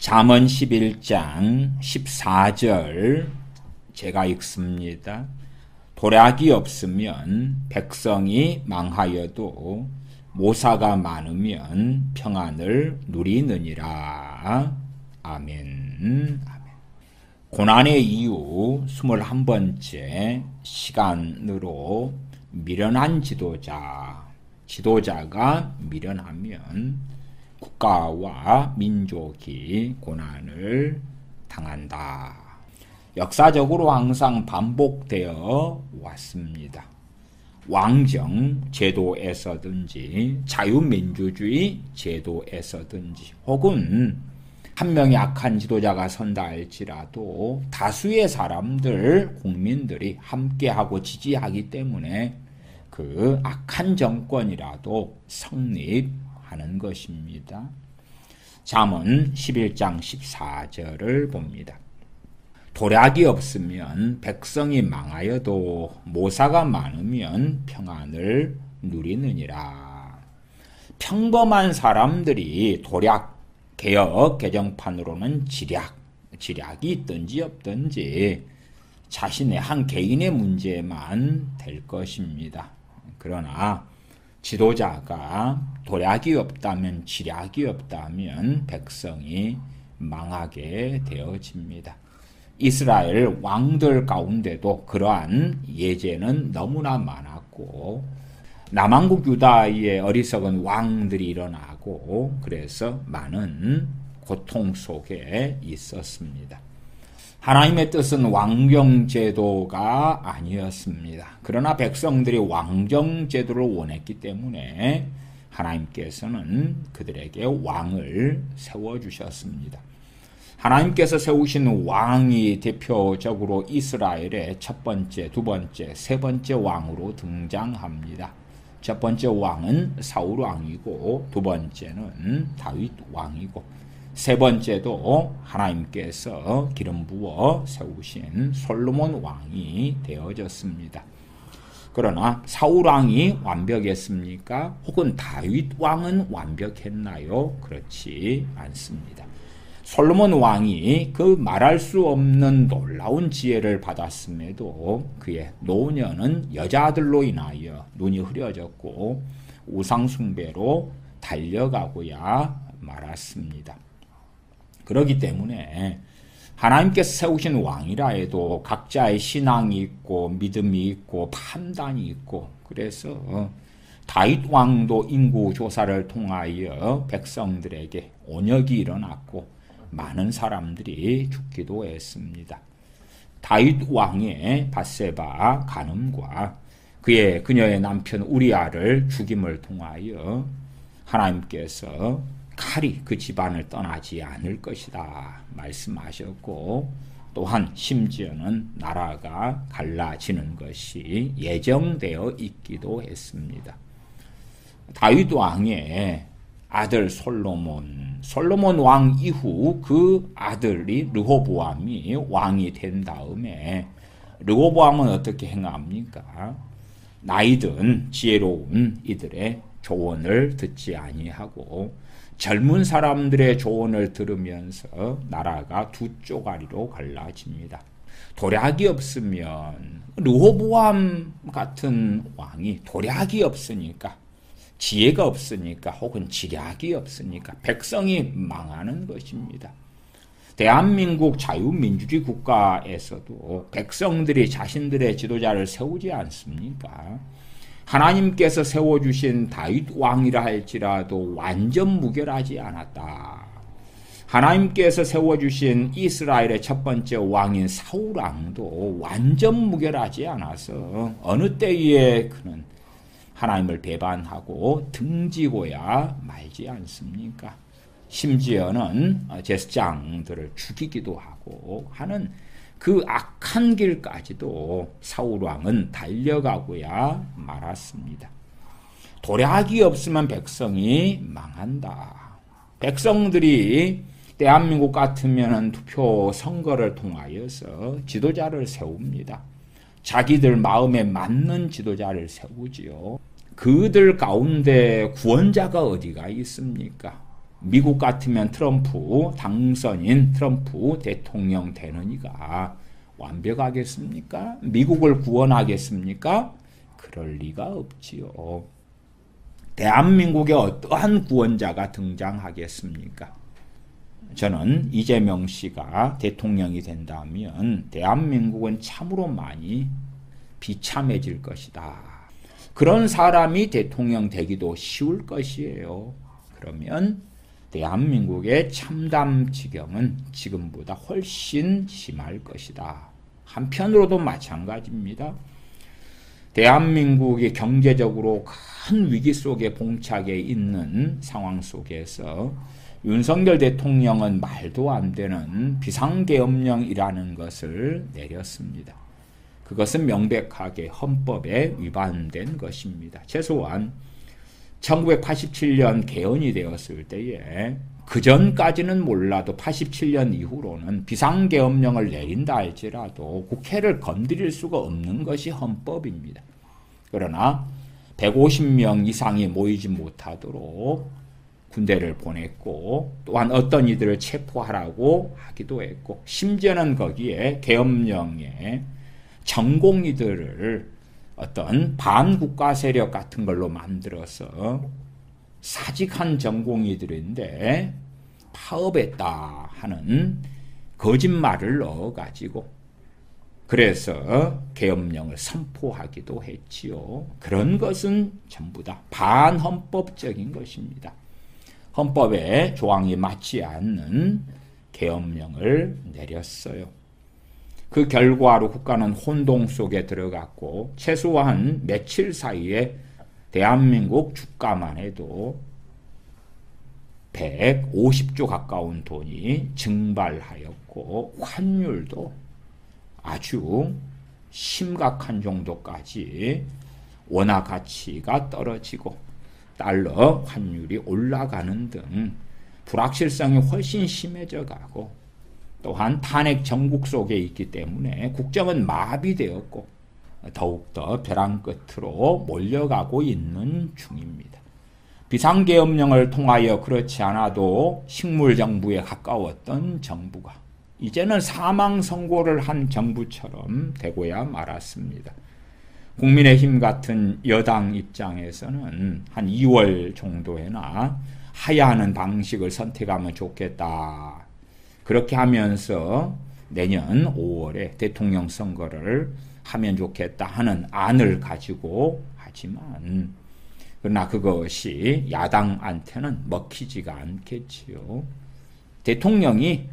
잠언 11장 14절 제가 읽습니다. 도략이 없으면 백성이 망하여도 모사가 많으면 평안을 누리느니라. 아멘. 고난의 이유 21번째 시간으로 미련한 지도자가 미련하면 국가와 민족이 고난을 당한다. 역사적으로 항상 반복되어 왔습니다. 왕정 제도에서든지 자유민주주의 제도에서든지 혹은 한 명의 악한 지도자가 선다 할지라도 다수의 사람들, 국민들이 함께하고 지지하기 때문에 그 악한 정권이라도 성립하는 것입니다. 잠언 11장 14절을 봅니다. 도략이 없으면 백성이 망하여도 모사가 많으면 평안을 누리느니라. 평범한 사람들이 도략, 개혁, 개정판으로는 지략이 있든지 없든지 자신의 한 개인의 문제만 될 것입니다. 그러나 지도자가 도략이 없다면, 지략이 없다면 백성이 망하게 되어집니다. 이스라엘 왕들 가운데도 그러한 예제는 너무나 많았고 남왕국 유다의 어리석은 왕들이 일어나고 그래서 많은 고통 속에 있었습니다. 하나님의 뜻은 왕정제도가 아니었습니다. 그러나 백성들이 왕정제도를 원했기 때문에 하나님께서는 그들에게 왕을 세워주셨습니다. 하나님께서 세우신 왕이 대표적으로 이스라엘의 첫 번째, 두 번째, 세 번째 왕으로 등장합니다. 첫 번째 왕은 사울 왕이고 두 번째는 다윗 왕이고 세 번째도 하나님께서 기름 부어 세우신 솔로몬 왕이 되어졌습니다. 그러나 사울 왕이 완벽했습니까? 혹은 다윗 왕은 완벽했나요? 그렇지 않습니다. 솔로몬 왕이 그 말할 수 없는 놀라운 지혜를 받았음에도 그의 노년은 여자들로 인하여 눈이 흐려졌고 우상숭배로 달려가고야 말았습니다. 그렇기 때문에 하나님께서 세우신 왕이라 해도 각자의 신앙이 있고 믿음이 있고 판단이 있고 그래서 다윗 왕도 인구조사를 통하여 백성들에게 온역이 일어났고 많은 사람들이 죽기도 했습니다. 다윗 왕의 밧세바 간음과 그녀의 남편 우리아를 죽임을 통하여 하나님께서 칼이 그 집안을 떠나지 않을 것이다 말씀하셨고 또한 심지어는 나라가 갈라지는 것이 예정되어 있기도 했습니다. 다윗 왕의 아들 솔로몬 왕 이후 그 아들이 르호보암이 왕이 된 다음에 르호보암은 어떻게 행합니까? 나이든 지혜로운 이들의 조언을 듣지 아니하고 젊은 사람들의 조언을 들으면서 나라가 두 쪼가리로 갈라집니다. 도략이 없으면 르호보암 같은 왕이 도략이 없으니까 지혜가 없으니까 혹은 지략이 없으니까 백성이 망하는 것입니다. 대한민국 자유민주주의 국가에서도 백성들이 자신들의 지도자를 세우지 않습니까? 하나님께서 세워주신 다윗 왕이라 할지라도 완전 무결하지 않았다. 하나님께서 세워주신 이스라엘의 첫 번째 왕인 사울 왕도 완전 무결하지 않아서 어느 때에 그는 하나님을 배반하고 등지고야 말지 않습니까? 심지어는 제사장들을 죽이기도 하고 하는 그 악한 길까지도 사울 왕은 달려가고야 말았습니다. 도략이 없으면 백성이 망한다. 백성들이 대한민국 같으면 투표 선거를 통하여서 지도자를 세웁니다. 자기들 마음에 맞는 지도자를 세우지요. 그들 가운데 구원자가 어디가 있습니까? 미국 같으면 트럼프 당선인 트럼프 대통령 되는 이가 완벽하겠습니까? 미국을 구원하겠습니까? 그럴 리가 없지요. 대한민국에 어떠한 구원자가 등장하겠습니까? 저는 이재명 씨가 대통령이 된다면 대한민국은 참으로 많이 비참해질 것이다. 그런 사람이 대통령 되기도 쉬울 것이에요. 그러면 대한민국의 참담 지경은 지금보다 훨씬 심할 것이다. 한편으로도 마찬가지입니다. 대한민국이 경제적으로 큰 위기 속에 봉착해 있는 상황 속에서 윤석열 대통령은 말도 안 되는 비상계엄령이라는 것을 내렸습니다. 그것은 명백하게 헌법에 위반된 것입니다. 최소한 1987년 개헌이 되었을 때에 그전까지는 몰라도 87년 이후로는 비상계엄령을 내린다 할지라도 국회를 건드릴 수가 없는 것이 헌법입니다. 그러나 150명 이상이 모이지 못하도록 군대를 보냈고 또한 어떤 이들을 체포하라고 하기도 했고 심지어는 거기에 계엄령에 전공의들을 어떤 반국가 세력 같은 걸로 만들어서 사직한 전공의들인데 파업했다 하는 거짓말을 넣어가지고 그래서 계엄령을 선포하기도 했지요. 그런 것은 전부 다 반헌법적인 것입니다. 헌법에 조항이 맞지 않는 계엄령을 내렸어요. 그 결과로 국가는 혼동 속에 들어갔고 최소한 며칠 사이에 대한민국 주가만 해도 150조 가까운 돈이 증발하였고 환율도 아주 심각한 정도까지 원화 가치가 떨어지고 달러 환율이 올라가는 등 불확실성이 훨씬 심해져 가고 또한 탄핵 정국 속에 있기 때문에 국정은 마비되었고 더욱더 벼랑 끝으로 몰려가고 있는 중입니다. 비상계엄령을 통하여 그렇지 않아도 식물정부에 가까웠던 정부가 이제는 사망선고를 한 정부처럼 되고야 말았습니다. 국민의힘 같은 여당 입장에서는 한 2월 정도에나 하야하는 방식을 선택하면 좋겠다. 그렇게 하면서 내년 5월에 대통령 선거를 하면 좋겠다 하는 안을 가지고 하지만 그러나 그것이 야당한테는 먹히지가 않겠지요. 대통령이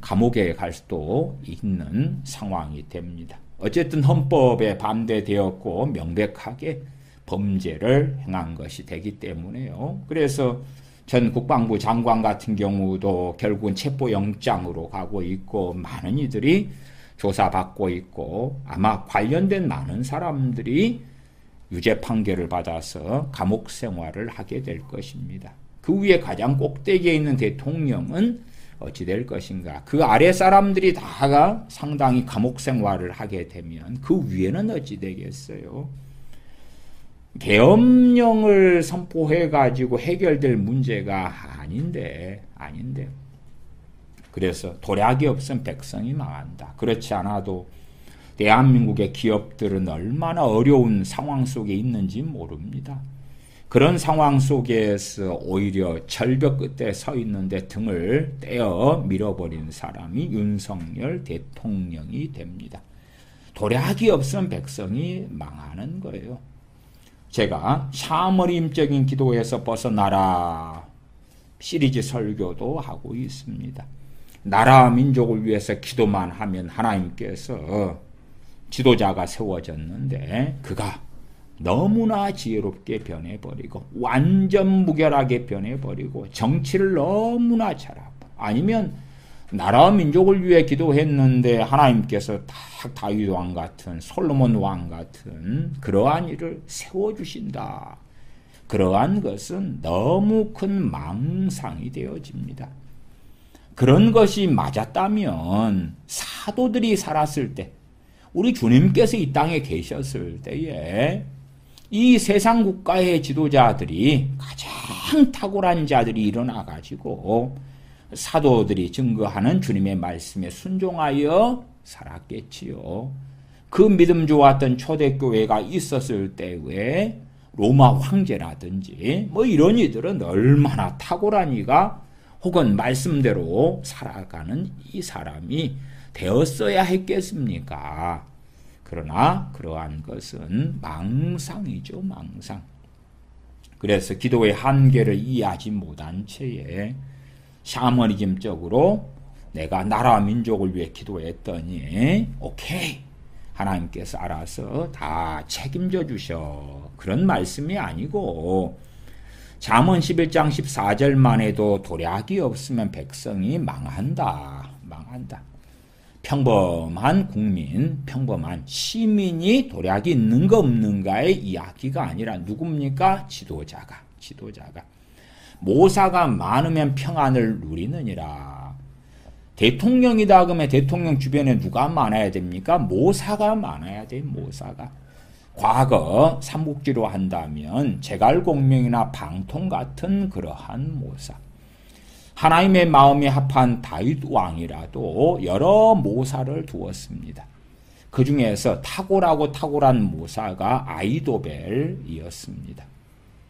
감옥에 갈 수도 있는 상황이 됩니다. 어쨌든 헌법에 반대되었고 명백하게 범죄를 행한 것이 되기 때문에요. 그래서 전 국방부 장관 같은 경우도 결국은 체포영장으로 가고 있고 많은 이들이 조사받고 있고 아마 관련된 많은 사람들이 유죄 판결을 받아서 감옥 생활을 하게 될 것입니다. 그 위에 가장 꼭대기에 있는 대통령은 어찌 될 것인가? 그 아래 사람들이 다가 상당히 감옥 생활을 하게 되면 그 위에는 어찌 되겠어요? 계엄령을 선포해가지고 해결될 문제가 아닌데. 그래서 도략이 없으면 백성이 망한다. 그렇지 않아도 대한민국의 기업들은 얼마나 어려운 상황 속에 있는지 모릅니다. 그런 상황 속에서 오히려 절벽 끝에 서 있는데 등을 떼어 밀어버린 사람이 윤석열 대통령이 됩니다. 도략이 없으면 백성이 망하는 거예요. 제가 샤머림적인 기도에서 벗어나라 시리즈 설교도 하고 있습니다. 나라 민족을 위해서 기도만 하면 하나님께서 지도자가 세워졌는데 그가 너무나 지혜롭게 변해버리고 완전 무결하게 변해버리고 정치를 너무나 잘하고 아니면 나라와 민족을 위해 기도했는데 하나님께서 다윗 왕 같은 솔로몬 왕 같은 그러한 일을 세워주신다. 그러한 것은 너무 큰 망상이 되어집니다. 그런 것이 맞았다면 사도들이 살았을 때 우리 주님께서 이 땅에 계셨을 때에 이 세상 국가의 지도자들이 가장 탁월한 자들이 일어나가지고 사도들이 증거하는 주님의 말씀에 순종하여 살았겠지요. 그 믿음 좋았던 초대교회가 있었을 때에 로마 황제라든지 뭐 이런 이들은 얼마나 탁월한 이가 혹은 말씀대로 살아가는 이 사람이 되었어야 했겠습니까? 그러나 그러한 것은 망상이죠, 망상. 그래서 기도의 한계를 이해하지 못한 채에 샤머니즘적으로 내가 나라 민족을 위해 기도했더니 오케이, 하나님께서 알아서 다 책임져 주셔. 그런 말씀이 아니고 잠언 11장 14절만 해도 도략이 없으면 백성이 망한다. 망한다. 평범한 국민, 평범한 시민이 도략이 있는가 없는가의 이야기가 아니라 누굽니까? 지도자가. 모사가 많으면 평안을 누리느니라. 대통령이다 그러면 대통령 주변에 누가 많아야 됩니까? 모사가 많아야 돼, 모사가. 과거 삼국지로 한다면 제갈공명이나 방통 같은 그러한 모사. 하나님의 마음에 합한 다윗 왕이라도 여러 모사를 두었습니다. 그 중에서 탁월한 모사가 아히도벨이었습니다.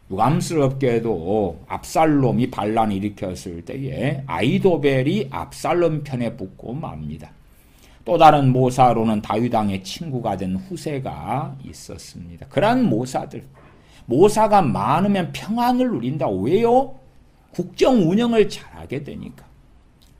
유감스럽게도 압살롬이 반란을 일으켰을 때에 아히도벨이 압살롬 편에 붙고 맙니다. 또 다른 모사로는 다윗 왕의 친구가 된 후세가 있었습니다. 그러한 모사들, 모사가 많으면 평안을 누린다. 왜요? 국정 운영을 잘하게 되니까.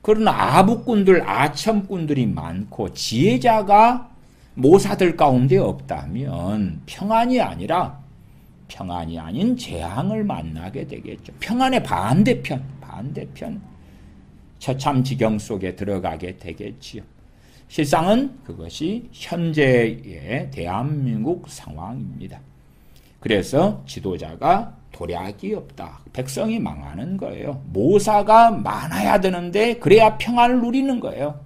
그러나 아부꾼들, 아첨꾼들이 많고 지혜자가 모사들 가운데 없다면 평안이 아닌 재앙을 만나게 되겠죠. 평안의 반대편, 처참지경 속에 들어가게 되겠지요. 실상은 그것이 현재의 대한민국 상황입니다. 그래서 지도자가 도략이 없다. 백성이 망하는 거예요. 모사가 많아야 되는데 그래야 평안을 누리는 거예요.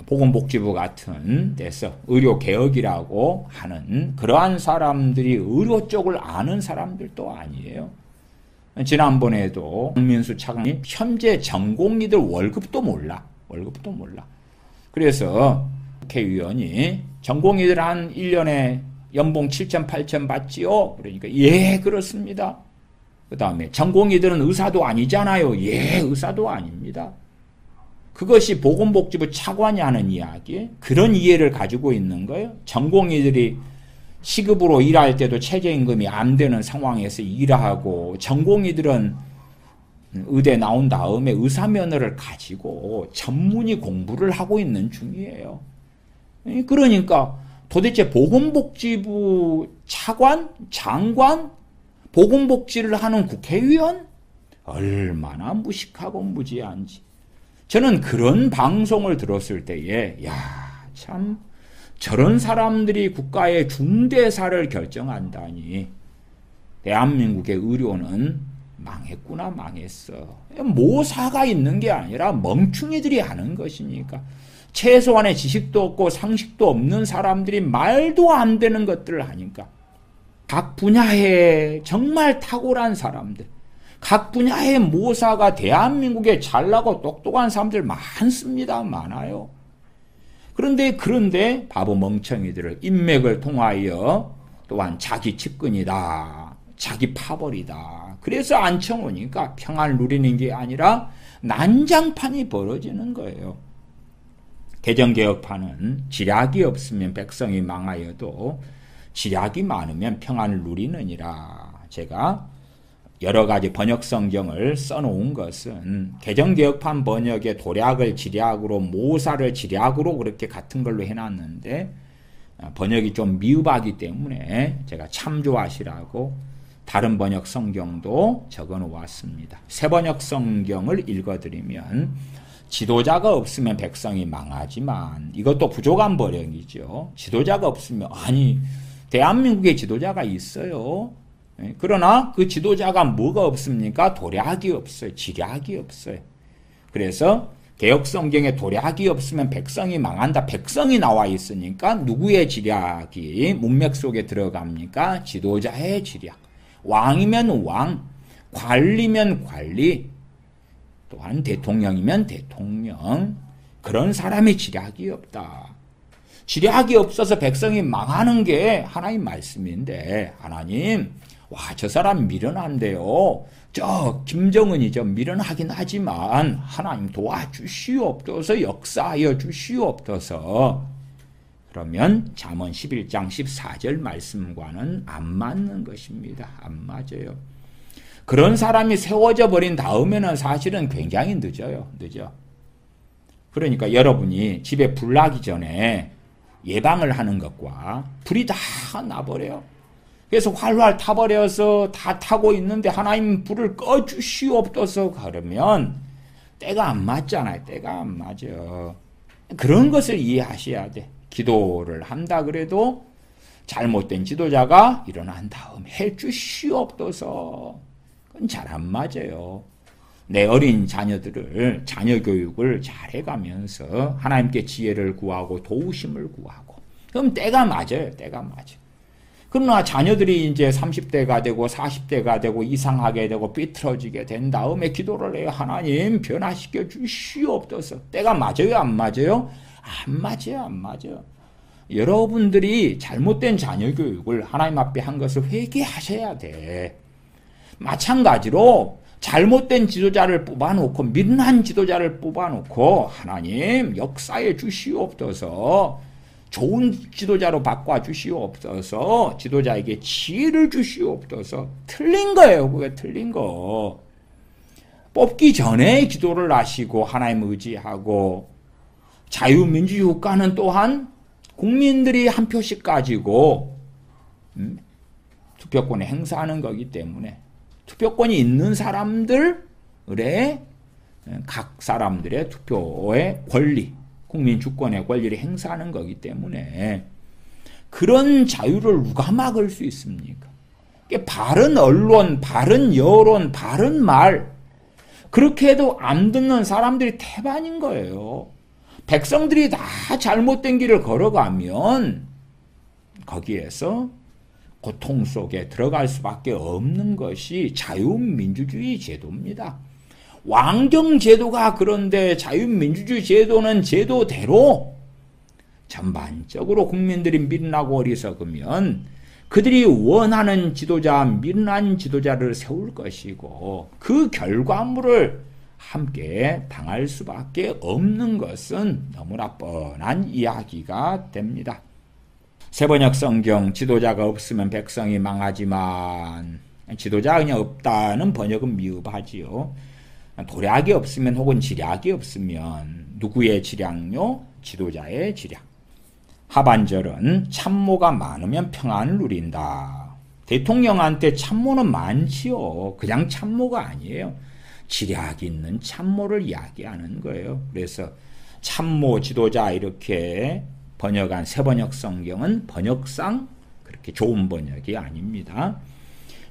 보건복지부 같은 데서 의료개혁이라고 하는 그러한 사람들이 의료 쪽을 아는 사람들도 아니에요. 지난번에도 박민수 차관이 현재 전공의들 월급도 몰라. 그래서 국회의원이 전공의들 한 1년에 연봉 7천, 8천 받지요? 그러니까 예, 그렇습니다. 그 다음에 전공의들은 의사도 아니잖아요. 예, 의사도 아닙니다. 그것이 보건복지부 차관이 하는 이야기, 그런 이해를 가지고 있는 거예요. 전공의들이 시급으로 일할 때도 최저임금이 안 되는 상황에서 일하고 전공의들은 의대 나온 다음에 의사면허를 가지고 전문의 공부를 하고 있는 중이에요. 그러니까 도대체 보건복지부 차관, 장관, 보건복지를 하는 국회의원? 얼마나 무식하고 무지한지. 저는 그런 방송을 들었을 때에 참 저런 사람들이 국가의 중대사를 결정한다니. 대한민국의 의료는 망했구나, 망했어. 모사가 있는 게 아니라 멍충이들이 하는 것이니까. 최소한의 지식도 없고 상식도 없는 사람들이 말도 안 되는 것들을 하니까. 각 분야에 정말 탁월한 사람들, 각 분야의 모사가 대한민국에 잘나고 똑똑한 사람들 많습니다. 많아요. 그런데 바보 멍청이들을 인맥을 통하여 또한 자기 측근이다, 자기 파벌이다. 그래서 앉혀놓으니까 평안을 누리는 게 아니라 난장판이 벌어지는 거예요. 개정개혁파는 지략이 없으면 백성이 망하여도 지략이 많으면 평안을 누리느니라. 제가 여러 가지 번역 성경을 써놓은 것은 개정개혁판 번역의 도략을 지략으로, 모사를 지략으로 그렇게 같은 걸로 해놨는데 번역이 좀 미흡하기 때문에 제가 참조하시라고 다른 번역 성경도 적어 놓았습니다. 새 번역 성경을 읽어드리면 지도자가 없으면 백성이 망하지만, 이것도 부족한 번역이죠. 지도자가 없으면, 아니 대한민국에 지도자가 있어요. 그러나 그 지도자가 뭐가 없습니까? 도략이 없어요. 지략이 없어요. 그래서 개혁성경에 도략이 없으면 백성이 망한다. 백성이 나와 있으니까 누구의 지략이 문맥 속에 들어갑니까? 지도자의 지략. 왕이면 왕, 관리면 관리, 또한 대통령이면 대통령. 그런 사람의 지략이 없다. 지략이 없어서 백성이 망하는 게 하나님 말씀인데, 하나님, 와, 저 사람 미련한데요. 저 김정은이 좀 미련하긴 하지만 하나님 도와주시옵소서, 역사하여 주시옵소서. 그러면 잠언 11장 14절 말씀과는 안 맞는 것입니다. 안 맞아요. 그런 사람이 세워져 버린 다음에는 사실은 굉장히 늦어요. 늦어. 그러니까 여러분이 집에 불 나기 전에 예방을 하는 것과 불이 다 나버려요. 그래서 활활 타버려서 다 타고 있는데 하나님 불을 꺼주시옵소서 그러면 때가 안 맞잖아요. 때가 안 맞아. 그런 것을 이해하셔야 돼. 기도를 한다 그래도 잘못된 지도자가 일어난 다음 해주시옵소서. 그건 잘 안 맞아요. 내 어린 자녀들을 자녀 교육을 잘 해가면서 하나님께 지혜를 구하고 도우심을 구하고 그럼 때가 맞아요. 때가 맞아요. 그러나 자녀들이 이제 30대가 되고 40대가 되고 이상하게 되고 삐뚤어지게 된 다음에 기도를 해요. 하나님 변화시켜 주시옵소서. 때가 맞아요? 안 맞아요? 안 맞아요. 안 맞아요. 여러분들이 잘못된 자녀 교육을 하나님 앞에 한 것을 회개하셔야 돼. 마찬가지로 잘못된 지도자를 뽑아놓고 미련한 지도자를 뽑아놓고 하나님 역사에 주시옵소서. 좋은 지도자로 바꿔주시옵소서. 지도자에게 지혜를 주시옵소서. 틀린 거예요. 그게 틀린 거. 뽑기 전에 기도를 하시고 하나님 의지하고 자유민주주의 국가는 또한 국민들이 한 표씩 가지고 투표권을 행사하는 거기 때문에 투표권이 있는 사람들의 각 사람들의 투표의 권리, 국민 주권의 권리를 행사하는 거기 때문에 그런 자유를 누가 막을 수 있습니까? 바른 언론, 바른 여론, 바른 말 그렇게 해도 안 듣는 사람들이 태반인 거예요. 백성들이 다 잘못된 길을 걸어가면 거기에서 고통 속에 들어갈 수밖에 없는 것이 자유민주주의 제도입니다. 왕정제도가 그런데 자유민주주의 제도는 제도대로 전반적으로 국민들이 미련하고 어리석으면 그들이 원하는 지도자, 미련한 지도자를 세울 것이고 그 결과물을 함께 당할 수밖에 없는 것은 너무나 뻔한 이야기가 됩니다. 세번역 성경 지도자가 없으면 백성이 망하지만 지도자가 그냥 없다는 번역은 미흡하지요. 도략이 없으면 혹은 지략이 없으면 누구의 지략요? 지도자의 지략. 하반절은 참모가 많으면 평안을 누린다. 대통령한테 참모는 많지요. 그냥 참모가 아니에요. 지략 있는 참모를 이야기하는 거예요. 그래서 참모 지도자 이렇게 번역한 세번역 성경은 번역상 그렇게 좋은 번역이 아닙니다.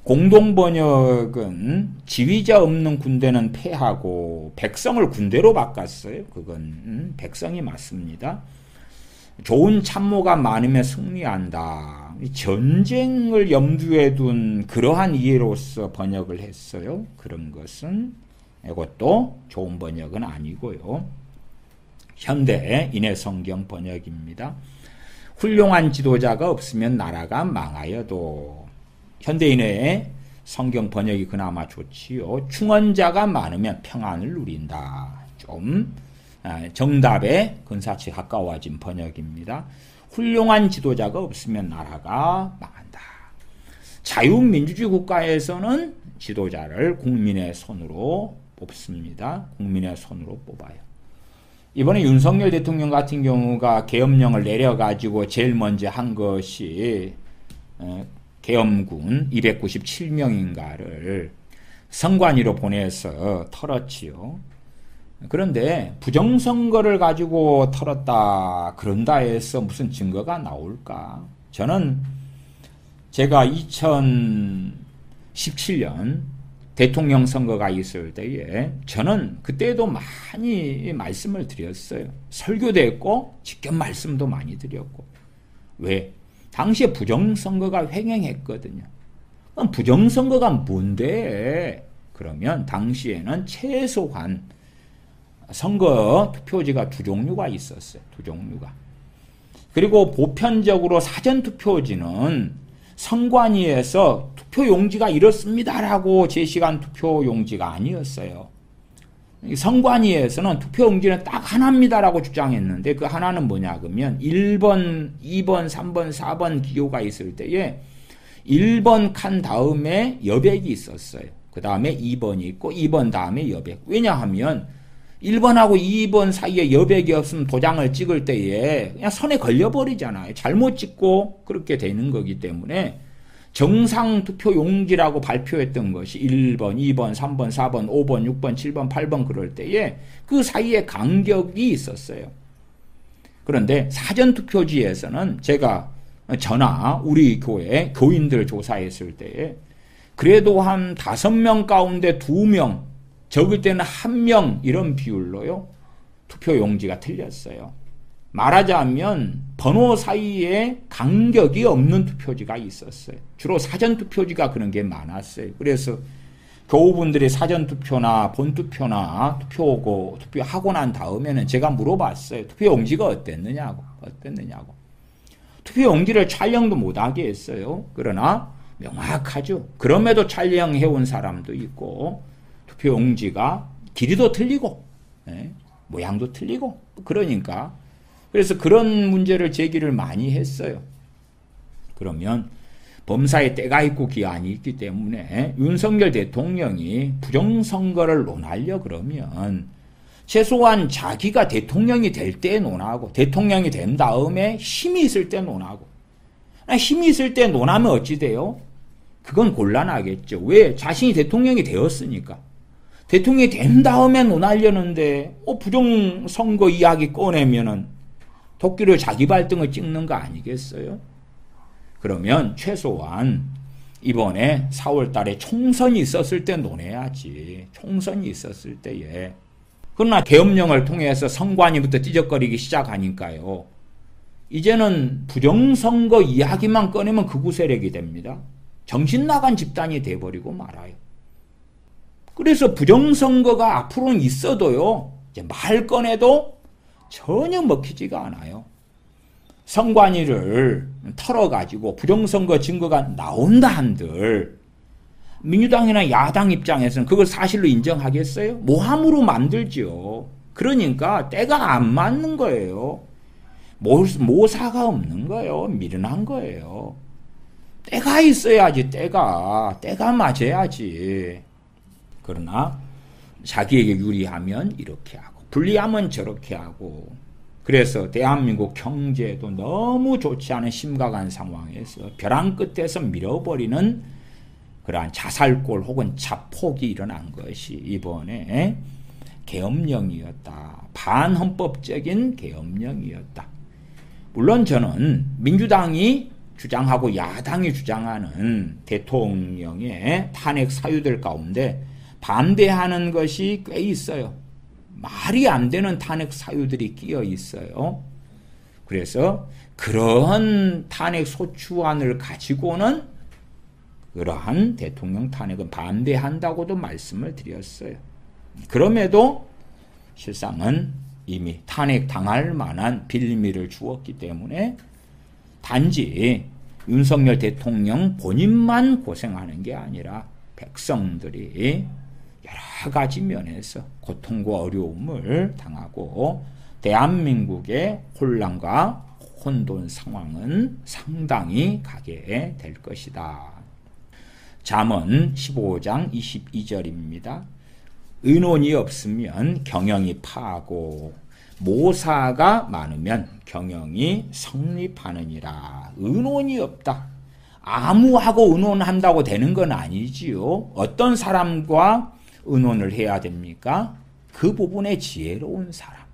공동 번역은 지휘자 없는 군대는 패하고 백성을 군대로 바꿨어요. 그건 백성이 맞습니다. 좋은 참모가 많으면 승리한다. 전쟁을 염두에 둔 그러한 이해로서 번역을 했어요. 그런 것은 이것도 좋은 번역은 아니고요. 현대 인해성경 번역입니다. 훌륭한 지도자가 없으면 나라가 망하여도 현대인의 성경 번역이 그나마 좋지요. 충언자가 많으면 평안을 누린다. 좀 정답에 근사치 가까워진 번역입니다. 훌륭한 지도자가 없으면 나라가 망한다. 자유민주주의 국가에서는 지도자를 국민의 손으로 뽑습니다. 국민의 손으로 뽑아요. 이번에 윤석열 대통령 같은 경우가 계엄령을 내려가지고 제일 먼저 한 것이 계엄군 297명인가를 선관위로 보내서 털었지요. 그런데 부정선거를 가지고 털었다 그런다 해서 무슨 증거가 나올까? 저는 제가 2017년 대통령 선거가 있을 때에 저는 그때도 많이 말씀을 드렸어요. 설교도 했고 직접 말씀도 많이 드렸고. 왜? 당시에 부정선거가 횡행했거든요. 그럼 부정선거가 뭔데? 그러면 당시에는 최소한 선거 투표지가 두 종류가 있었어요. 두 종류가. 그리고 보편적으로 사전투표지는 선관위에서 투표용지가 이렇습니다라고 제시한 투표용지가 아니었어요. 선관위에서는 투표용지는 딱 하나입니다라고 주장했는데 그 하나는 뭐냐 그러면 1번, 2번, 3번, 4번 기호가 있을 때에 1번 칸 다음에 여백이 있었어요. 그 다음에 2번이 있고 2번 다음에 여백. 왜냐하면 1번하고 2번 사이에 여백이 없으면 도장을 찍을 때에 그냥 선에 걸려버리잖아요. 잘못 찍고 그렇게 되는 거기 때문에 정상 투표 용지라고 발표했던 것이 1번, 2번, 3번, 4번, 5번, 6번, 7번, 8번 그럴 때에 그 사이에 간격이 있었어요. 그런데 사전투표지에서는 제가 저나 우리 교회 교인들 조사했을 때에 그래도 한 5명 가운데 2명, 적을 때는 1명 이런 비율로요. 투표용지가 틀렸어요. 말하자면 번호 사이에 간격이 없는 투표지가 있었어요. 주로 사전투표지가 그런 게 많았어요. 그래서 교우분들이 사전투표나 본투표나 투표하고 난 다음에는 제가 물어봤어요. 투표용지가 어땠느냐고. 투표용지를 촬영도 못하게 했어요. 그러나 명확하죠. 그럼에도 촬영해온 사람도 있고 투표용지가 길이도 틀리고 모양도 틀리고 그러니까 그래서 그런 문제를 제기를 많이 했어요. 그러면 범사에 때가 있고 기한이 있기 때문에 윤석열 대통령이 부정선거를 논하려 그러면 최소한 자기가 대통령이 될 때 논하고 대통령이 된 다음에 힘이 있을 때 논하고 힘이 있을 때 논하면 어찌 돼요? 그건 곤란하겠죠. 왜? 자신이 대통령이 되었으니까. 대통령이 된 다음에 논하려는데 부정선거 이야기 꺼내면은 도끼를 자기 발등을 찍는 거 아니겠어요? 그러면 최소한 이번에 4월 달에 총선이 있었을 때 논해야지. 총선이 있었을 때에. 그러나 계엄령을 통해서 선관위부터 찌적거리기 시작하니까요. 이제는 부정선거 이야기만 꺼내면 극우 세력이 됩니다. 정신 나간 집단이 돼버리고 말아요. 그래서 부정선거가 앞으로는 있어도요. 이제 말 꺼내도 전혀 먹히지가 않아요. 선관위를 털어가지고 부정선거 증거가 나온다 한들 민주당이나 야당 입장에서는 그걸 사실로 인정하겠어요? 모함으로 만들죠. 그러니까 때가 안 맞는 거예요. 모사가 없는 거예요. 미련한 거예요. 때가 있어야지. 때가 맞아야지. 그러나 자기에게 유리하면 이렇게 하고 불리하면 저렇게 하고 그래서 대한민국 경제도 너무 좋지 않은 심각한 상황에서 벼랑 끝에서 밀어버리는 그러한 자살골 혹은 자폭이 일어난 것이 이번에 계엄령이었다. 반헌법적인 계엄령이었다. 물론 저는 민주당이 주장하고 야당이 주장하는 대통령의 탄핵 사유들 가운데 반대하는 것이 꽤 있어요. 말이 안 되는 탄핵 사유들이 끼어 있어요. 그래서 그러한 탄핵 소추안을 가지고는 그러한 대통령 탄핵은 반대한다고도 말씀을 드렸어요. 그럼에도 실상은 이미 탄핵 당할 만한 빌미를 주었기 때문에 단지 윤석열 대통령 본인만 고생하는 게 아니라 백성들이 여러 가지 면에서 고통과 어려움을 당하고 대한민국의 혼란과 혼돈 상황은 상당히 가게 될 것이다. 잠언 15장 22절입니다. 의논이 없으면 경영이 파하고 모사가 많으면 경영이 성립하느니라. 의논이 없다. 아무하고 의논한다고 되는 건 아니지요. 어떤 사람과 의논을 해야 됩니까? 그 부분에 지혜로운 사람.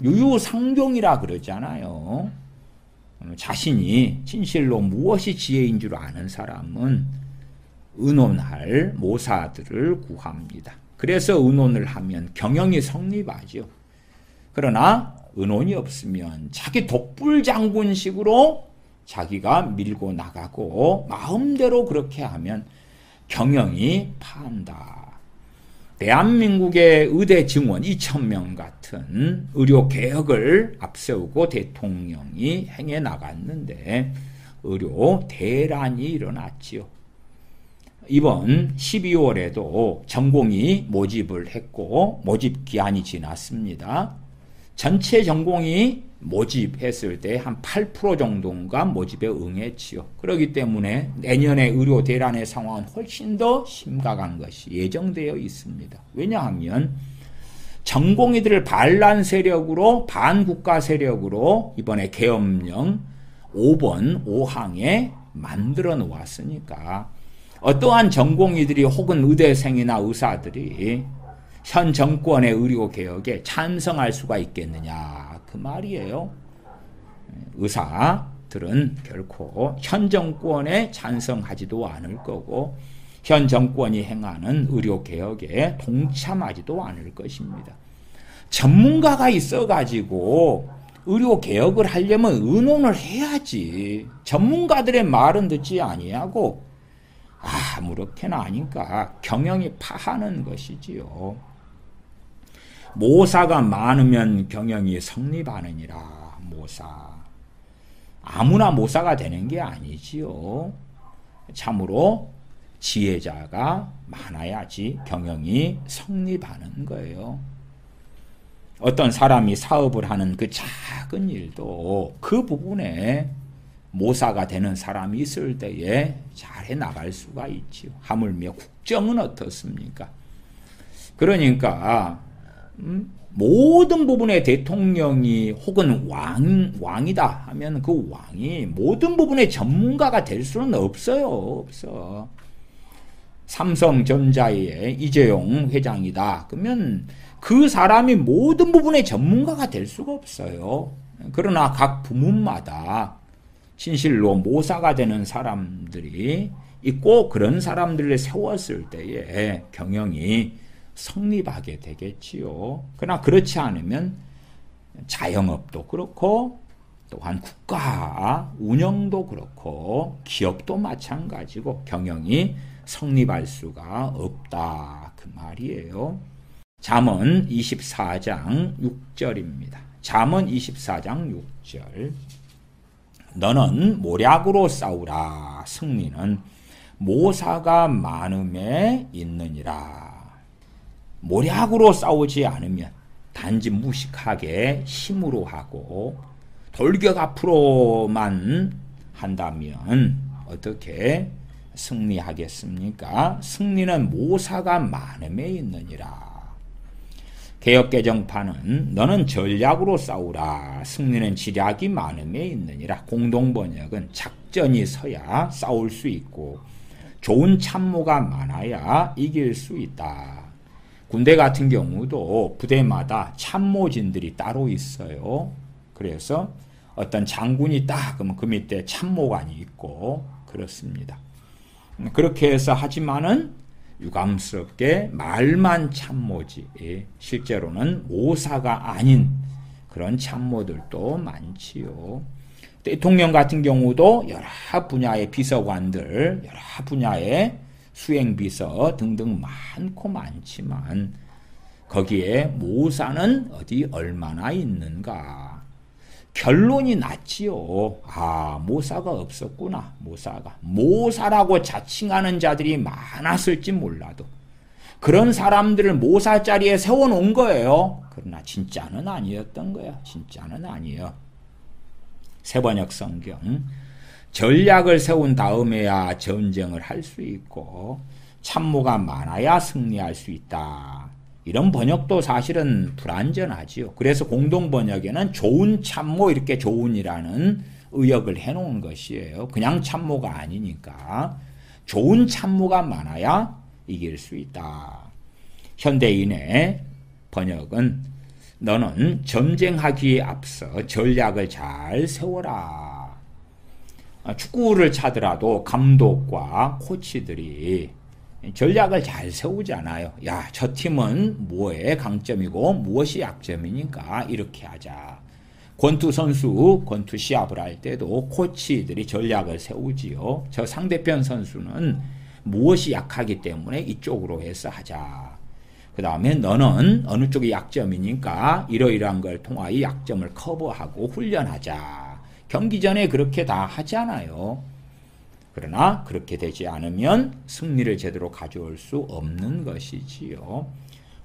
유유상종이라 그러잖아요. 자신이 진실로 무엇이 지혜인 줄 아는 사람은 의논할 모사들을 구합니다. 그래서 의논을 하면 경영이 성립하죠. 그러나 의논이 없으면 자기 독불장군식으로 자기가 밀고 나가고 마음대로 그렇게 하면 경영이 파한다. 대한민국의 의대 증원 2,000명 같은 의료 개혁을 앞세우고 대통령이 행해 나갔는데 의료 대란이 일어났지요. 이번 12월에도 전공의 모집을 했고 모집 기한이 지났습니다. 전체 전공이 모집했을 때 한 8% 정도가 모집에 응했지요. 그렇기 때문에 내년에 의료 대란의 상황은 훨씬 더 심각한 것이 예정되어 있습니다. 왜냐하면 전공의들을 반란 세력으로 반국가 세력으로 이번에 계엄령 5번 5항에 만들어 놓았으니까 어떠한 전공의들이 혹은 의대생이나 의사들이 현 정권의 의료개혁에 찬성할 수가 있겠느냐 그 말이에요. 의사들은 결코 현 정권에 찬성하지도 않을 거고 현 정권이 행하는 의료개혁에 동참하지도 않을 것입니다. 전문가가 있어가지고 의료개혁을 하려면 의논을 해야지. 전문가들의 말은 듣지 아니하고 아무렇게나 하니까 경영이 파하는 것이지요. 모사가 많으면 경영이 성립하느니라. 모사. 아무나 모사가 되는 게 아니지요. 참으로 지혜자가 많아야지 경영이 성립하는 거예요. 어떤 사람이 사업을 하는 그 작은 일도 그 부분에 모사가 되는 사람이 있을 때에 잘해 나갈 수가 있지요. 하물며 국정은 어떻습니까? 그러니까 모든 부분에 대통령이 혹은 왕이다 하면 그 왕이 모든 부분의 전문가가 될 수는 없어요. 없어. 삼성전자의 이재용 회장이다. 그러면 그 사람이 모든 부분의 전문가가 될 수가 없어요. 그러나 각 부문마다 진실로 모사가 되는 사람들이 있고 그런 사람들을 세웠을 때에 경영이 성립하게 되겠지요. 그러나 그렇지 않으면 자영업도 그렇고 또한 국가 운영도 그렇고 기업도 마찬가지고 경영이 성립할 수가 없다 그 말이에요. 잠언 24장 6절입니다. 잠언 24장 6절 너는 모략으로 싸우라. 승리는 모사가 많음에 있느니라. 모략으로 싸우지 않으면 단지 무식하게 힘으로 하고 돌격 앞으로만 한다면 어떻게 승리하겠습니까? 승리는 모사가 많음에 있느니라. 개역개정판은 너는 전략으로 싸우라. 승리는 지략이 많음에 있느니라. 공동번역은 작전이 서야 싸울 수 있고 좋은 참모가 많아야 이길 수 있다. 군대 같은 경우도 부대마다 참모진들이 따로 있어요. 그래서 어떤 장군이 딱 그러면 그 밑에 참모관이 있고 그렇습니다. 그렇게 해서 하지만은 유감스럽게 말만 참모지 실제로는 모사가 아닌 그런 참모들도 많지요. 대통령 같은 경우도 여러 분야의 비서관들, 여러 분야의 수행비서 등등 많고 많지만 거기에 모사는 어디 얼마나 있는가. 결론이 났지요. 모사가 없었구나. 모사라고 자칭하는 자들이 많았을지 몰라도 그런 사람들을 모사 자리에 세워놓은 거예요. 그러나 진짜는 아니었던 거야. 진짜는 아니에요. 새번역 성경 전략을 세운 다음에야 전쟁을 할 수 있고 참모가 많아야 승리할 수 있다. 이런 번역도 사실은 불완전하지요. 그래서 공동번역에는 좋은 참모 이렇게 좋은이라는 의역을 해놓은 것이에요. 그냥 참모가 아니니까 좋은 참모가 많아야 이길 수 있다. 현대인의 번역은 너는 전쟁하기에 앞서 전략을 잘 세워라. 축구를 차더라도 감독과 코치들이 전략을 잘 세우잖아요. 야, 저 팀은 뭐의 강점이고 무엇이 약점이니까 이렇게 하자. 권투 선수, 권투 시합을 할 때도 코치들이 전략을 세우지요. 저 상대편 선수는 무엇이 약하기 때문에 이쪽으로 해서 하자. 그 다음에 너는 어느 쪽이 약점이니까 이러이러한 걸 통하여 약점을 커버하고 훈련하자. 경기 전에 그렇게 다 하잖아요. 그러나 그렇게 되지 않으면 승리를 제대로 가져올 수 없는 것이지요.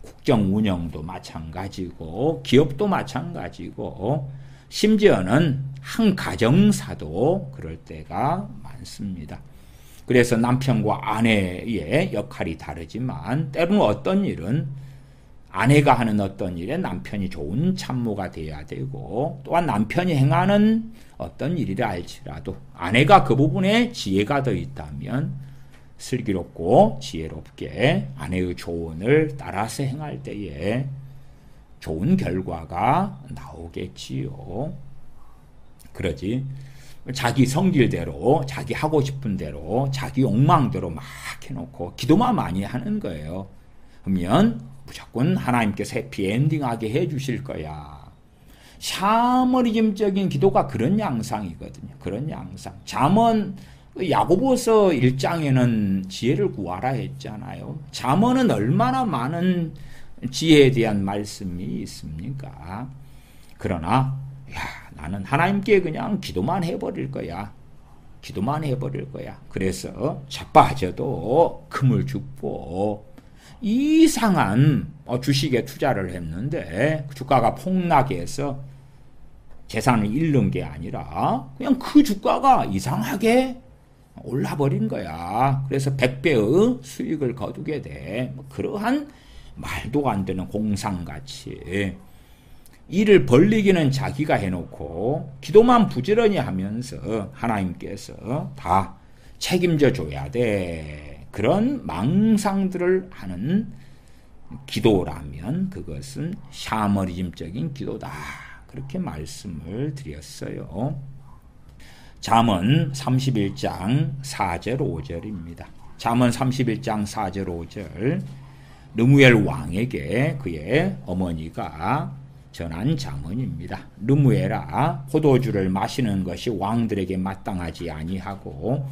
국정 운영도 마찬가지고 기업도 마찬가지고 심지어는 한 가정사도 그럴 때가 많습니다. 그래서 남편과 아내의 역할이 다르지만 때로는 어떤 일은 아내가 하는 어떤 일에 남편이 좋은 참모가 돼야 되고 또한 남편이 행하는 어떤 일이라 할지라도 아내가 그 부분에 지혜가 더 있다면 슬기롭고 지혜롭게 아내의 조언을 따라서 행할 때에 좋은 결과가 나오겠지요. 그러지 자기 성질대로 자기 하고 싶은 대로 자기 욕망대로 막 해놓고 기도만 많이 하는 거예요. 그러면 무조건 하나님께서 해피엔딩하게 해주실 거야. 샤머니즘적인 기도가 그런 양상이거든요. 그런 양상. 잠언 야고보서 1장에는 지혜를 구하라 했잖아요. 잠언은 얼마나 많은 지혜에 대한 말씀이 있습니까? 그러나 나는 하나님께 그냥 기도만 해버릴 거야. 기도만 해버릴 거야. 그래서 자빠져도 금을 줍고 이상한 주식에 투자를 했는데 주가가 폭락해서 재산을 잃는 게 아니라 그냥 그 주가가 이상하게 올라버린 거야. 그래서 100배의 수익을 거두게 돼. 그러한 말도 안 되는 공상같이 일을 벌리기는 자기가 해놓고 기도만 부지런히 하면서 하나님께서 다 책임져 줘야 돼. 그런 망상들을 하는 기도라면 그것은 샤머니즘적인 기도다. 그렇게 말씀을 드렸어요. 잠언 31장 4절 5절입니다. 잠언 31장 4절 5절 르무엘 왕에게 그의 어머니가 전한 잠언입니다. 르무엘아, 포도주를 마시는 것이 왕들에게 마땅하지 아니하고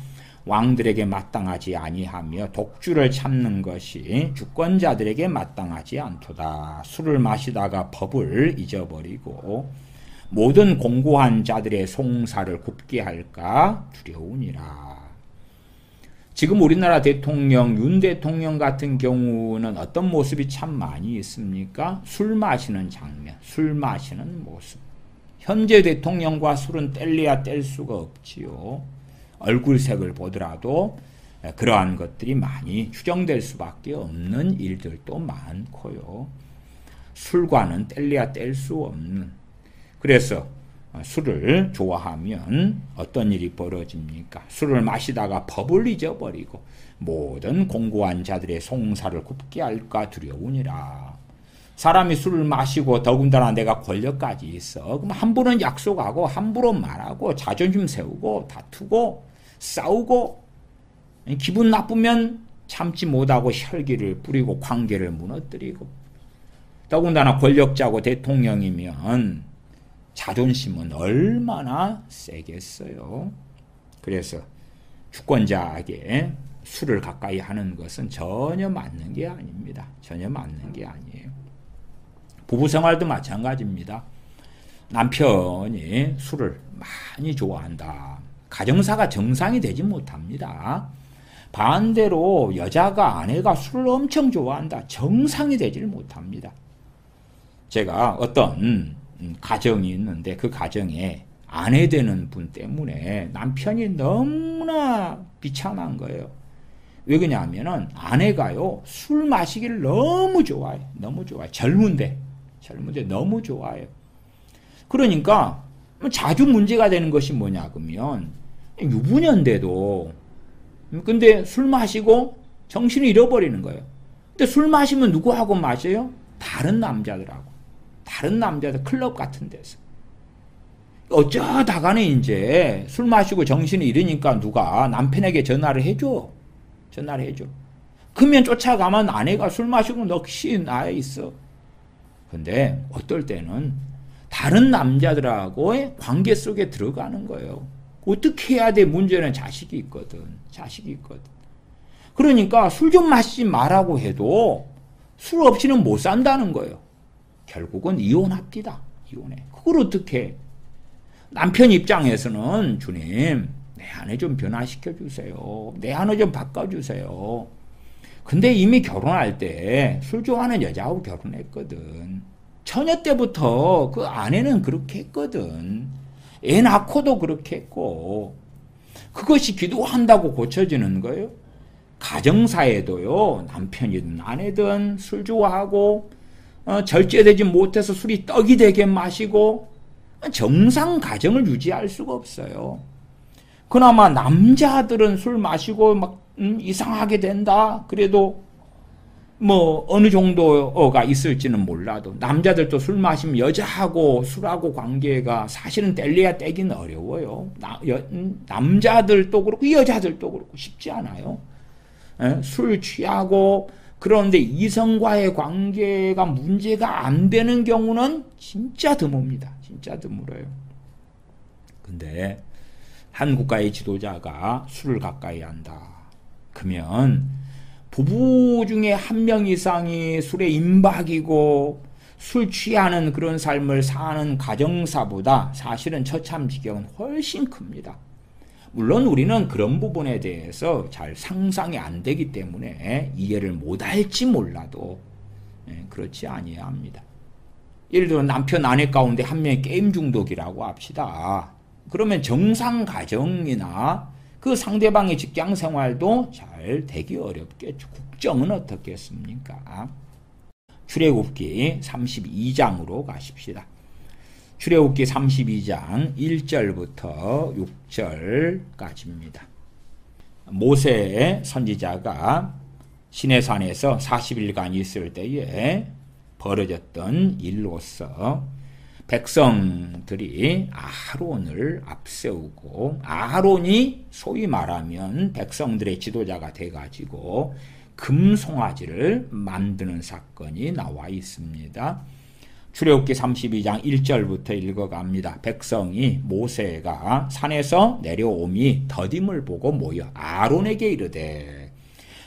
왕들에게 마땅하지 아니하며 독주를 참는 것이 주권자들에게 마땅하지 않도다. 술을 마시다가 법을 잊어버리고 모든 공고한 자들의 송사를 굽게 할까 두려우니라. 지금 우리나라 대통령 윤 대통령 같은 경우는 어떤 모습이 참 많이 있습니까? 술 마시는 장면, 술 마시는 모습. 현재 대통령과 술은 뗄래야 뗄 수가 없지요. 얼굴색을 보더라도 그러한 것들이 많이 추정될 수밖에 없는 일들도 많고요. 술과는 뗄래야 뗄 수 없는. 그래서 술을 좋아하면 어떤 일이 벌어집니까? 술을 마시다가 법을 잊어버리고 모든 공고한 자들의 송사를 굽게 할까 두려우니라. 사람이 술을 마시고 더군다나 내가 권력까지 있어. 그럼 함부로 약속하고 함부로 말하고 자존심 세우고 다투고 싸우고 기분 나쁘면 참지 못하고 혈기를 뿌리고 관계를 무너뜨리고 더군다나 권력자고 대통령이면 자존심은 얼마나 세겠어요. 그래서 주권자에게 술을 가까이 하는 것은 전혀 맞는 게 아닙니다. 전혀 맞는 게 아니에요. 부부생활도 마찬가지입니다. 남편이 술을 많이 좋아한다. 가정사가 정상이 되지 못합니다. 반대로 여자가 아내가 술을 엄청 좋아한다. 정상이 되질 못합니다. 제가 어떤 가정이 있는데 그 가정에 아내 되는 분 때문에 남편이 너무나 비참한 거예요. 왜 그러냐면은 아내가요 술 마시기를 너무 좋아해. 너무 좋아해. 젊은데 너무 좋아해요. 그러니까 자주 문제가 되는 것이 뭐냐 그러면 유부녀인데도 근데 술 마시고 정신을 잃어버리는 거예요. 근데 술 마시면 누구하고 마셔요? 다른 남자들하고. 다른 남자들 클럽 같은 데서. 어쩌다가는 이제 술 마시고 정신이 잃으니까 누가 남편에게 전화를 해줘. 그러면 쫓아가면 아내가 술 마시고 넋이 나 있어. 근데 어떨 때는 다른 남자들하고의 관계 속에 들어가는 거예요. 어떻게 해야 돼? 문제는 자식이 있거든. 그러니까 술 좀 마시지 말라고 해도 술 없이는 못 산다는 거예요. 결국은 이혼합니다. 그걸 어떻게 해? 남편 입장에서는 주님, 내 아내 좀 변화시켜 주세요. 내 아내 좀 바꿔주세요. 근데 이미 결혼할 때 술 좋아하는 여자하고 결혼했거든. 처녀 때부터 그 아내는 그렇게 했거든. 애 낳고도 그렇게 했고. 그것이 기도한다고 고쳐지는 거예요. 가정사에도요, 남편이든 아내든 술 좋아하고 절제되지 못해서 술이 떡이 되게 마시고 정상 가정을 유지할 수가 없어요. 그나마 남자들은 술 마시고 막 이상하게 된다. 그래도 뭐 어느 정도가 있을지는 몰라도 남자들도 술 마시면 여자하고 술하고 관계가 사실은 뗄래야 떼기는 어려워요. 남자들도 그렇고 여자들도 그렇고 쉽지 않아요. 술 취하고 그런데 이성과의 관계가 문제가 안 되는 경우는 진짜 드뭅니다. 진짜 드물어요. 근데 한 국가의 지도자가 술을 가까이 한다. 그러면 부부 중에 한 명 이상이 술에 임박이고 술 취하는 그런 삶을 사는 가정사보다 사실은 처참 지경은 훨씬 큽니다. 물론 우리는 그런 부분에 대해서 잘 상상이 안 되기 때문에 이해를 못할지 몰라도 그렇지 아니합니다. 예를 들어 남편 아내 가운데 한 명이 게임 중독이라고 합시다. 그러면 정상 가정이나 그 상대방의 직장 생활도 잘 되기 어렵겠죠. 국정은 어떻겠습니까? 출애굽기 32장으로 가십시다. 출애굽기 32장 1절부터 6절까지입니다. 모세 선지자가 시내산에서 40일간 있을 때에 벌어졌던 일로서 백성들이 아론을 앞세우고 아론이 소위 말하면 백성들의 지도자가 돼가지고 금송아지를 만드는 사건이 나와 있습니다. 출애굽기 32장 1절부터 읽어갑니다. 백성이 모세가 산에서 내려오미 더딤을 보고 모여 아론에게 이르되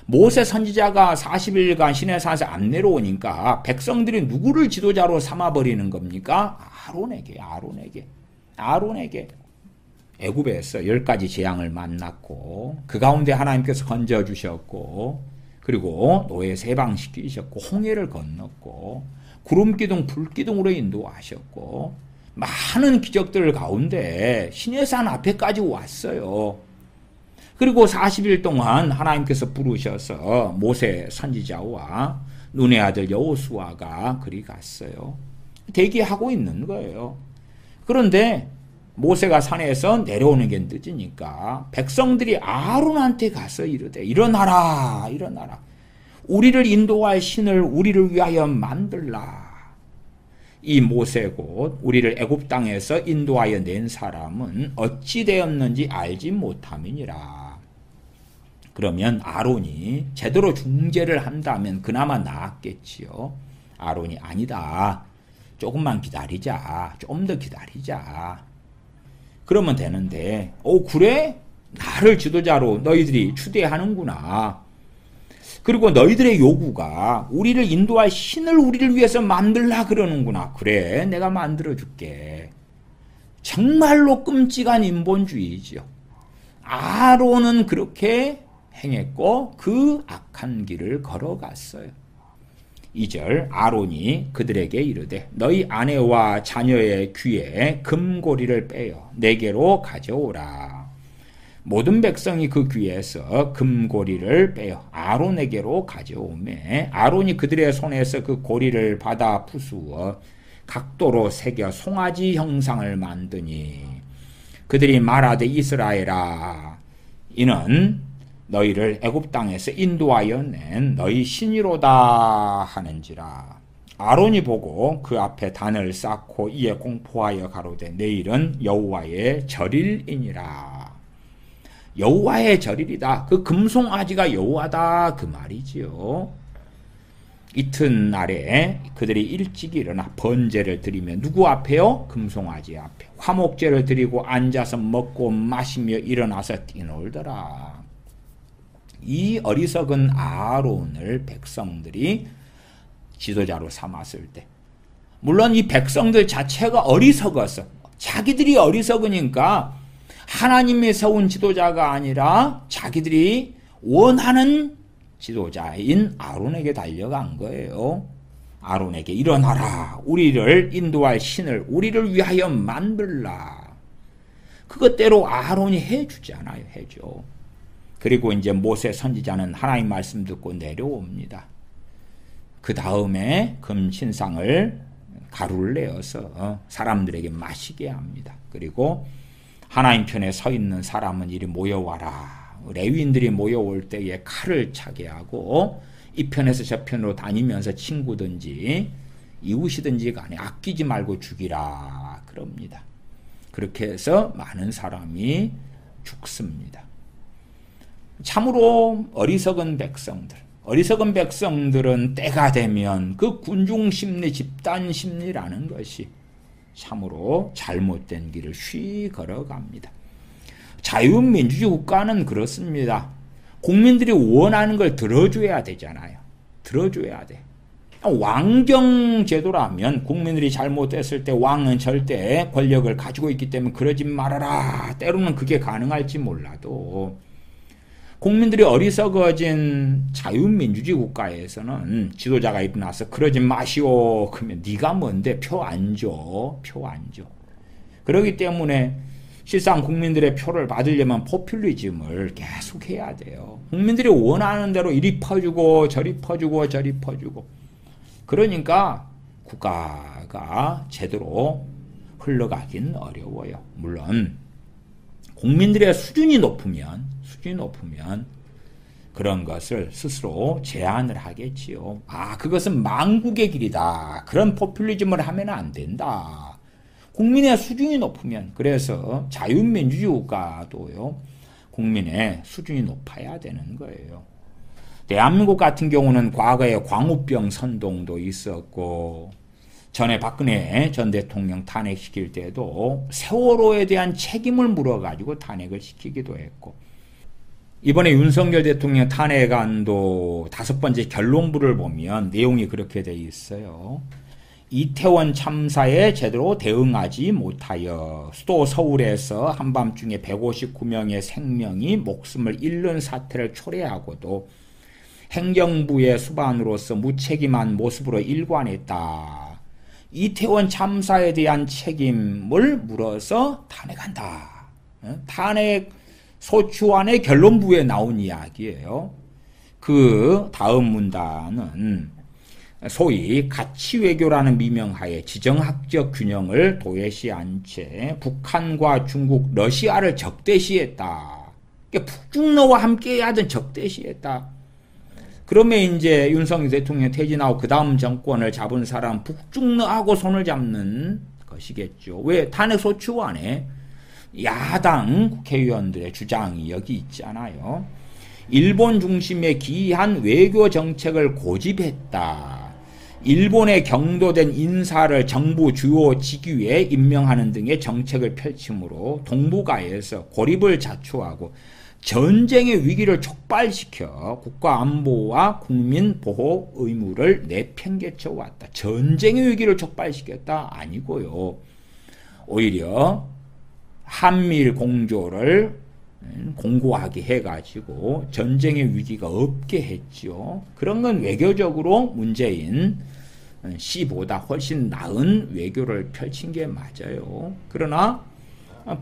모세 선지자가 40일간 시내산에서 안 내려오니까 백성들이 누구를 지도자로 삼아버리는 겁니까? 아론에게. 애굽에서 10가지 재앙을 만났고 그 가운데 하나님께서 건져주셨고 그리고 노예 세방시키셨고 홍해를 건넜고 구름기둥 불기둥으로 인도하셨고 많은 기적들 가운데 시내산 앞에까지 왔어요. 그리고 40일 동안 하나님께서 부르셔서 모세 선지자와 눈의 아들 여호수아가 그리 갔어요. 대기하고 있는 거예요. 그런데 모세가 산에서 내려오는 게 늦으니까 백성들이 아론한테 가서 이르되 일어나라. 우리를 인도할 신을 우리를 위하여 만들라. 이 모세 곧 우리를 애굽 땅에서 인도하여 낸 사람은 어찌 되었는지 알지 못함이니라. 그러면 아론이 제대로 중재를 한다면 그나마 나았겠지요. 아론이 아니다. 조금만 기다리자. 좀 더 기다리자. 그러면 되는데 그래? 나를 지도자로 너희들이 추대하는구나. 그리고 너희들의 요구가 우리를 인도할 신을 우리를 위해서 만들라 그러는구나. 그래, 내가 만들어줄게. 정말로 끔찍한 인본주의죠. 아론은 그렇게 행했고 그 악한 길을 걸어갔어요. 2절 아론이 그들에게 이르되 너희 아내와 자녀의 귀에 금고리를 빼어 내게로 가져오라. 모든 백성이 그 귀에서 금고리를 빼어 아론에게로 가져오매 아론이 그들의 손에서 그 고리를 받아 부수어 각도로 새겨 송아지 형상을 만드니 그들이 말하되 이스라엘아 이는 너희를 애굽 땅에서 인도하여 낸 너희 신이로다 하는지라. 아론이 보고 그 앞에 단을 쌓고 이에 공포하여 가로되 내일은 여호와의 절일이니라. 여호와의 절일이다. 그 금송아지가 여호와다 그 말이지요. 이튿날에 그들이 일찍 일어나 번제를 드리며 누구 앞에요? 금송아지 앞에 화목제를 드리고 앉아서 먹고 마시며 일어나서 뛰놀더라. 이 어리석은 아론을 백성들이 지도자로 삼았을 때, 물론 이 백성들 자체가 어리석어서, 자기들이 어리석으니까 하나님이 세운 지도자가 아니라 자기들이 원하는 지도자인 아론에게 달려간 거예요. 아론에게 일어나라. 우리를 인도할 신을 우리를 위하여 만들라. 그것대로 아론이 해주잖아요. 해줘. 그리고 이제 모세 선지자는 하나님 말씀 듣고 내려옵니다. 그 다음에 금신상을 가루를 내어서 사람들에게 마시게 합니다. 그리고 하나님 편에 서 있는 사람은 이리 모여와라. 레위인들이 모여올 때에 칼을 차게 하고 이 편에서 저 편으로 다니면서 친구든지 이웃이든지 간에 아끼지 말고 죽이라 그럽니다. 그렇게 해서 많은 사람이 죽습니다. 참으로 어리석은 백성들, 어리석은 백성들은 때가 되면 그 군중 심리, 집단 심리라는 것이 참으로 잘못된 길을 쉬 걸어갑니다. 자유민주주의 국가는 그렇습니다. 국민들이 원하는 걸 들어줘야 되잖아요. 들어줘야 돼. 왕정 제도라면 국민들이 잘못했을 때 왕은 절대 권력을 가지고 있기 때문에 그러지 말아라. 때로는 그게 가능할지 몰라도 국민들이 어리석어진 자유민주주의 국가에서는 지도자가 일어나서 그러지 마시오. 그러면 네가 뭔데 표 안 줘. 표 안 줘. 그렇기 때문에 실상 국민들의 표를 받으려면 포퓰리즘을 계속해야 돼요. 국민들이 원하는 대로 이리 퍼주고 저리 퍼주고 저리 퍼주고. 그러니까 국가가 제대로 흘러가긴 어려워요. 물론 국민들의 수준이 높으면 그런 것을 스스로 제한을 하겠지요. 그것은 망국의 길이다. 그런 포퓰리즘을 하면 안 된다. 국민의 수준이 높으면, 그래서 자유민주주의 국가도요, 국민의 수준이 높아야 되는 거예요. 대한민국 같은 경우는 과거에 광우병 선동도 있었고, 전에 박근혜 전 대통령 탄핵시킬 때도 세월호에 대한 책임을 물어가지고 탄핵을 시키기도 했고, 이번에 윤석열 대통령 탄핵안도 5번째 결론부를 보면 내용이 그렇게 돼 있어요. 이태원 참사에 제대로 대응하지 못하여 수도 서울에서 한밤중에 159명의 생명이 목숨을 잃는 사태를 초래하고도 행정부의 수반으로서 무책임한 모습으로 일관했다. 이태원 참사에 대한 책임을 물어서 탄핵한다. 탄핵 소추안의 결론부에 나온 이야기예요. 그 다음 문단은 소위 가치외교라는 미명하에 지정학적 균형을 도외시한 채 북한과 중국, 러시아를 적대시했다. 그러니까 북중러와 함께 하던 적대시했다. 그러면 이제 윤석열 대통령 퇴진하고 그 다음 정권을 잡은 사람 북중러하고 손을 잡는 것이겠죠. 왜? 탄핵소추안에 야당 국회의원들의 주장이 여기 있잖아요. 일본 중심의 기이한 외교 정책을 고집했다. 일본에 경도된 인사를 정부 주요 직위에 임명하는 등의 정책을 펼침으로 동북아에서 고립을 자초하고 전쟁의 위기를 촉발시켜 국가 안보와 국민 보호 의무를 내팽개쳐 왔다. 전쟁의 위기를 촉발시켰다? 아니고요. 오히려 한미일 공조를 공고하게 해가지고 전쟁의 위기가 없게 했죠. 그런 건 외교적으로 문재인 씨보다 훨씬 나은 외교를 펼친 게 맞아요. 그러나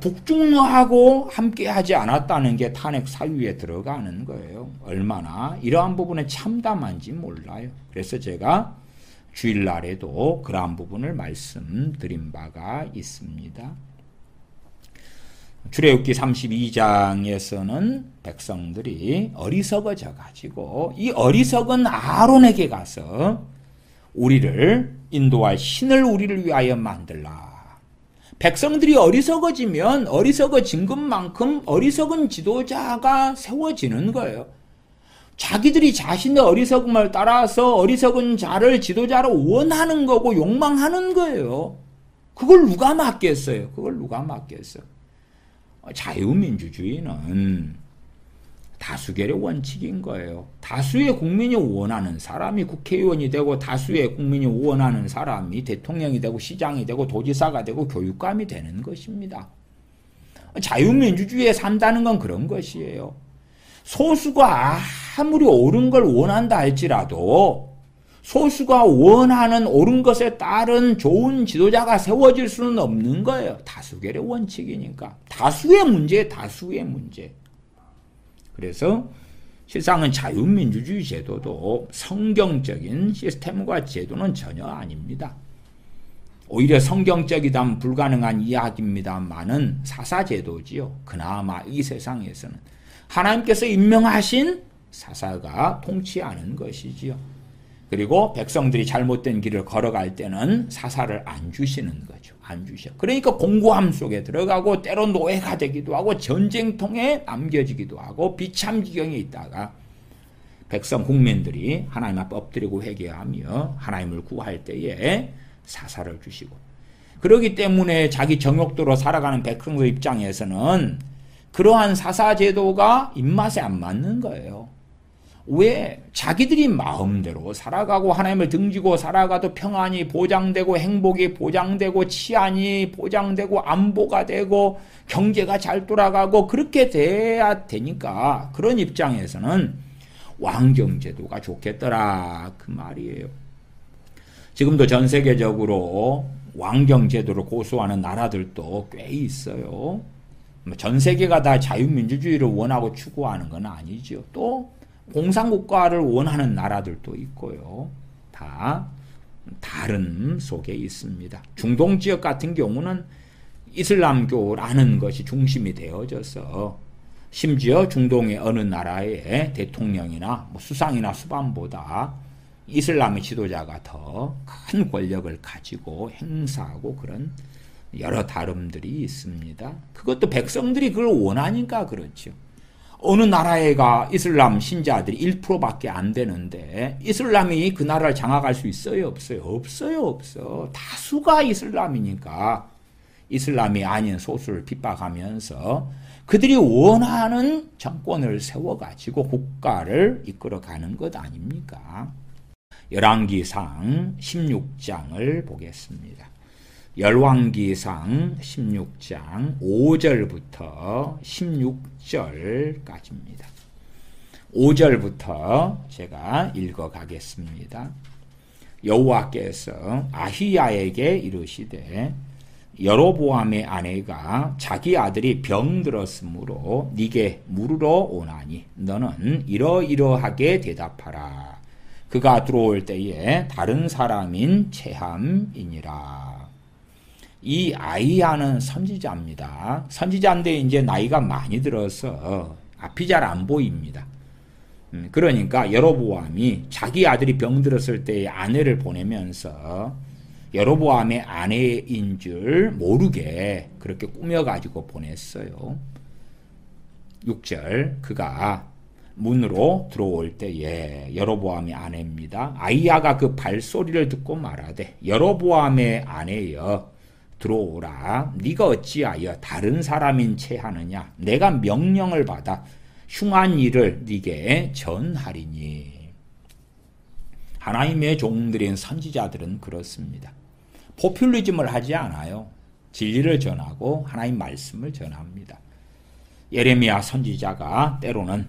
북중러하고 함께하지 않았다는 게 탄핵 사유에 들어가는 거예요. 얼마나 이러한 부분에 참담한지 몰라요. 그래서 제가 주일날에도 그러한 부분을 말씀드린 바가 있습니다. 출애굽기 32장에서는 백성들이 어리석어져 가지고 이 어리석은 아론에게 가서 우리를 인도할 신을 우리를 위하여 만들라. 백성들이 어리석어지면 어리석어진 것만큼 어리석은 지도자가 세워지는 거예요. 자기들이 자신의 어리석음을 따라서 어리석은 자를 지도자로 원하는 거고 욕망하는 거예요. 그걸 누가 막겠어요? 그걸 누가 막겠어요? 자유민주주의는 다수결의 원칙인 거예요. 다수의 국민이 원하는 사람이 국회의원이 되고 다수의 국민이 원하는 사람이 대통령이 되고 시장이 되고 도지사가 되고 교육감이 되는 것입니다. 자유민주주의에 산다는 건 그런 것이에요. 소수가 아무리 옳은 걸 원한다 할지라도 소수가 원하는 옳은 것에 따른 좋은 지도자가 세워질 수는 없는 거예요. 다수결의 원칙이니까. 다수의 문제. 그래서 실상은 자유민주주의 제도도 성경적인 시스템과 제도는 전혀 아닙니다. 오히려 성경적이다면 불가능한 이야기입니다만은 사사제도지요. 그나마 이 세상에서는 하나님께서 임명하신 사사가 통치하는 것이지요. 그리고 백성들이 잘못된 길을 걸어갈 때는 사사를 안 주시는 거죠. 안 주셔. 그러니까 공고함 속에 들어가고 때로 노예가 되기도 하고 전쟁통에 남겨지기도 하고 비참지경에 있다가 백성 국민들이 하나님 앞에 엎드리고 회개하며 하나님을 구할 때에 사사를 주시고, 그렇기 때문에 자기 정욕대로 살아가는 백성들 입장에서는 그러한 사사제도가 입맛에 안 맞는 거예요. 왜? 자기들이 마음대로 살아가고 하나님을 등지고 살아가도 평안이 보장되고 행복이 보장되고 치안이 보장되고 안보가 되고 경제가 잘 돌아가고 그렇게 돼야 되니까 그런 입장에서는 왕정제도가 좋겠더라 그 말이에요. 지금도 전 세계적으로 왕정제도를 고수하는 나라들도 꽤 있어요. 전 세계가 다 자유민주주의를 원하고 추구하는 건 아니죠. 또 공산국가를 원하는 나라들도 있고요. 다 다른 속에 있습니다. 중동 지역 같은 경우는 이슬람교라는 것이 중심이 되어져서 심지어 중동의 어느 나라의 대통령이나 수상이나 수반보다 이슬람의 지도자가 더 큰 권력을 가지고 행사하고 그런 여러 다름들이 있습니다. 그것도 백성들이 그걸 원하니까 그렇죠. 어느 나라에가 이슬람 신자들이 1%밖에 안 되는데 이슬람이 그 나라를 장악할 수 있어요? 없어요? 없어. 다수가 이슬람이니까 이슬람이 아닌 소수를 핍박하면서 그들이 원하는 정권을 세워가지고 국가를 이끌어가는 것 아닙니까? 열왕기상 16장을 보겠습니다. 열왕기상 16장 5절부터 16절까지입니다. 5절부터 제가 읽어가겠습니다. 여호와께서 아히야에게 이르시되 여로보암의 아내가 자기 아들이 병들었으므로 네게 물으러 오나니 너는 이러이러하게 대답하라. 그가 들어올 때에 다른 사람인 체함이니라. 이 아히야는 선지자입니다. 선지자인데 이제 나이가 많이 들어서 앞이 잘 안 보입니다. 그러니까 여로보암이 자기 아들이 병들었을 때에 아내를 보내면서 여로보암의 아내인 줄 모르게 그렇게 꾸며가지고 보냈어요. 6절 그가 문으로 들어올 때에 여로보암의 아내입니다. 아히야가 그 발소리를 듣고 말하되 여로보암의 아내여 들어오라. 네가 어찌하여 다른 사람인 채 하느냐. 내가 명령을 받아 흉한 일을 네게 전하리니. 하나님의 종들인 선지자들은 그렇습니다. 포퓰리즘을 하지 않아요. 진리를 전하고 하나님 말씀을 전합니다. 예레미야 선지자가 때로는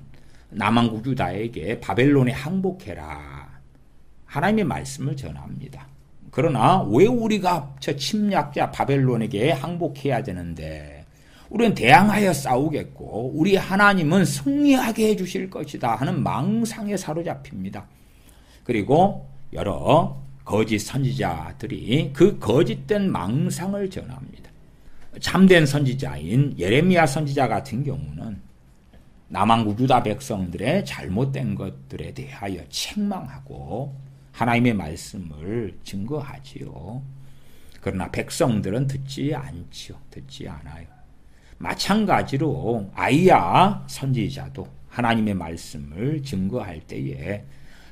남한국 유다에게 바벨론에 항복해라. 하나님의 말씀을 전합니다. 그러나 왜 우리가 저 침략자 바벨론에게 항복해야 되는데 우리는 대항하여 싸우겠고 우리 하나님은 승리하게 해주실 것이다 하는 망상에 사로잡힙니다. 그리고 여러 거짓 선지자들이 그 거짓된 망상을 전합니다. 참된 선지자인 예레미야 선지자 같은 경우는 남한국 유다 백성들의 잘못된 것들에 대하여 책망하고 하나님의 말씀을 증거하지요. 그러나 백성들은 듣지 않지요. 듣지 않아요. 마찬가지로 아이야 선지자도 하나님의 말씀을 증거할 때에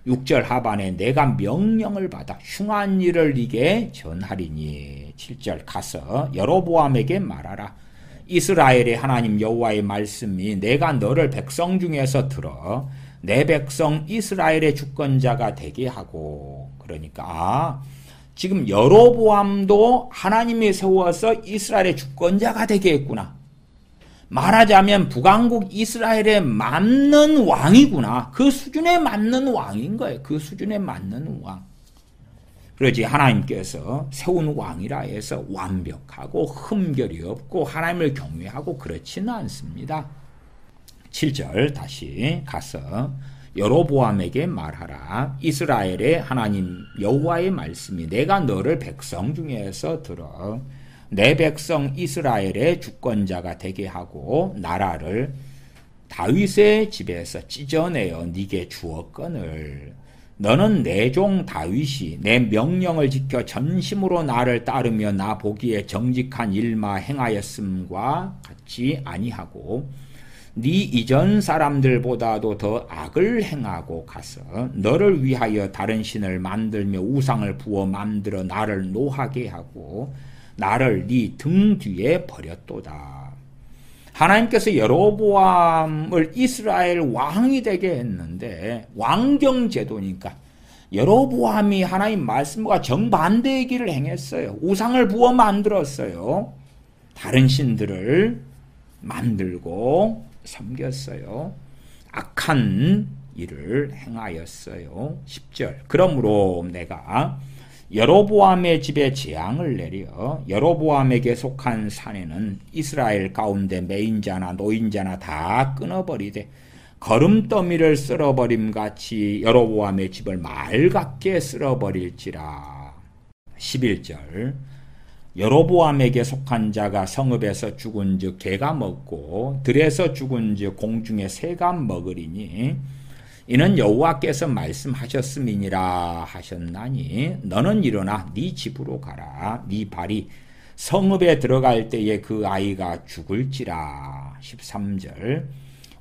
6절 하반에 내가 명령을 받아 흉한 일을 네게 전하리니 7절 가서 여로보암에게 말하라. 이스라엘의 하나님 여호와의 말씀이 내가 너를 백성 중에서 들어 내 백성 이스라엘의 주권자가 되게 하고. 그러니까 지금 여로보암도 하나님이 세워서 이스라엘의 주권자가 되게 했구나. 말하자면 북왕국 이스라엘에 맞는 왕이구나. 그 수준에 맞는 왕인 거예요. 그 수준에 맞는 왕. 그러지 하나님께서 세운 왕이라 해서 완벽하고 흠결이 없고 하나님을 경외하고 그렇지는 않습니다. 7절 다시 가서 여로보암에게 말하라. 이스라엘의 하나님 여호와의 말씀이 내가 너를 백성 중에서 들어 내 백성 이스라엘의 주권자가 되게 하고 나라를 다윗의 집에서 찢어내어 네게 주었거늘 너는 내 종 다윗이 내 명령을 지켜 전심으로 나를 따르며 나 보기에 정직한 일마 행하였음과 같지 아니하고 네 이전 사람들보다도 더 악을 행하고 가서 너를 위하여 다른 신을 만들며 우상을 부어 만들어 나를 노하게 하고 나를 네 등 뒤에 버렸도다. 하나님께서 여로보암을 이스라엘 왕이 되게 했는데 왕정제도니까 여로보암이 하나님 말씀과 정반대의 길을 행했어요. 우상을 부어 만들었어요. 다른 신들을 만들고 섬겼어요. 악한 일을 행하였어요. 10절 그러므로 내가 여로보암의 집에 재앙을 내려 여로보암에게 속한 산에는 이스라엘 가운데 매인자나 노인자나 다 끊어버리되 거름더미를 쓸어버림같이 여로보암의 집을 맑게 쓸어버릴지라. 11절 여로보암에게 속한 자가 성읍에서 죽은 즉 개가 먹고 들에서 죽은 즉 공중의 새가 먹으리니 이는 여호와께서 말씀하셨음이니라 하셨나니 너는 일어나 네 집으로 가라. 네 발이 성읍에 들어갈 때에 그 아이가 죽을지라. 13절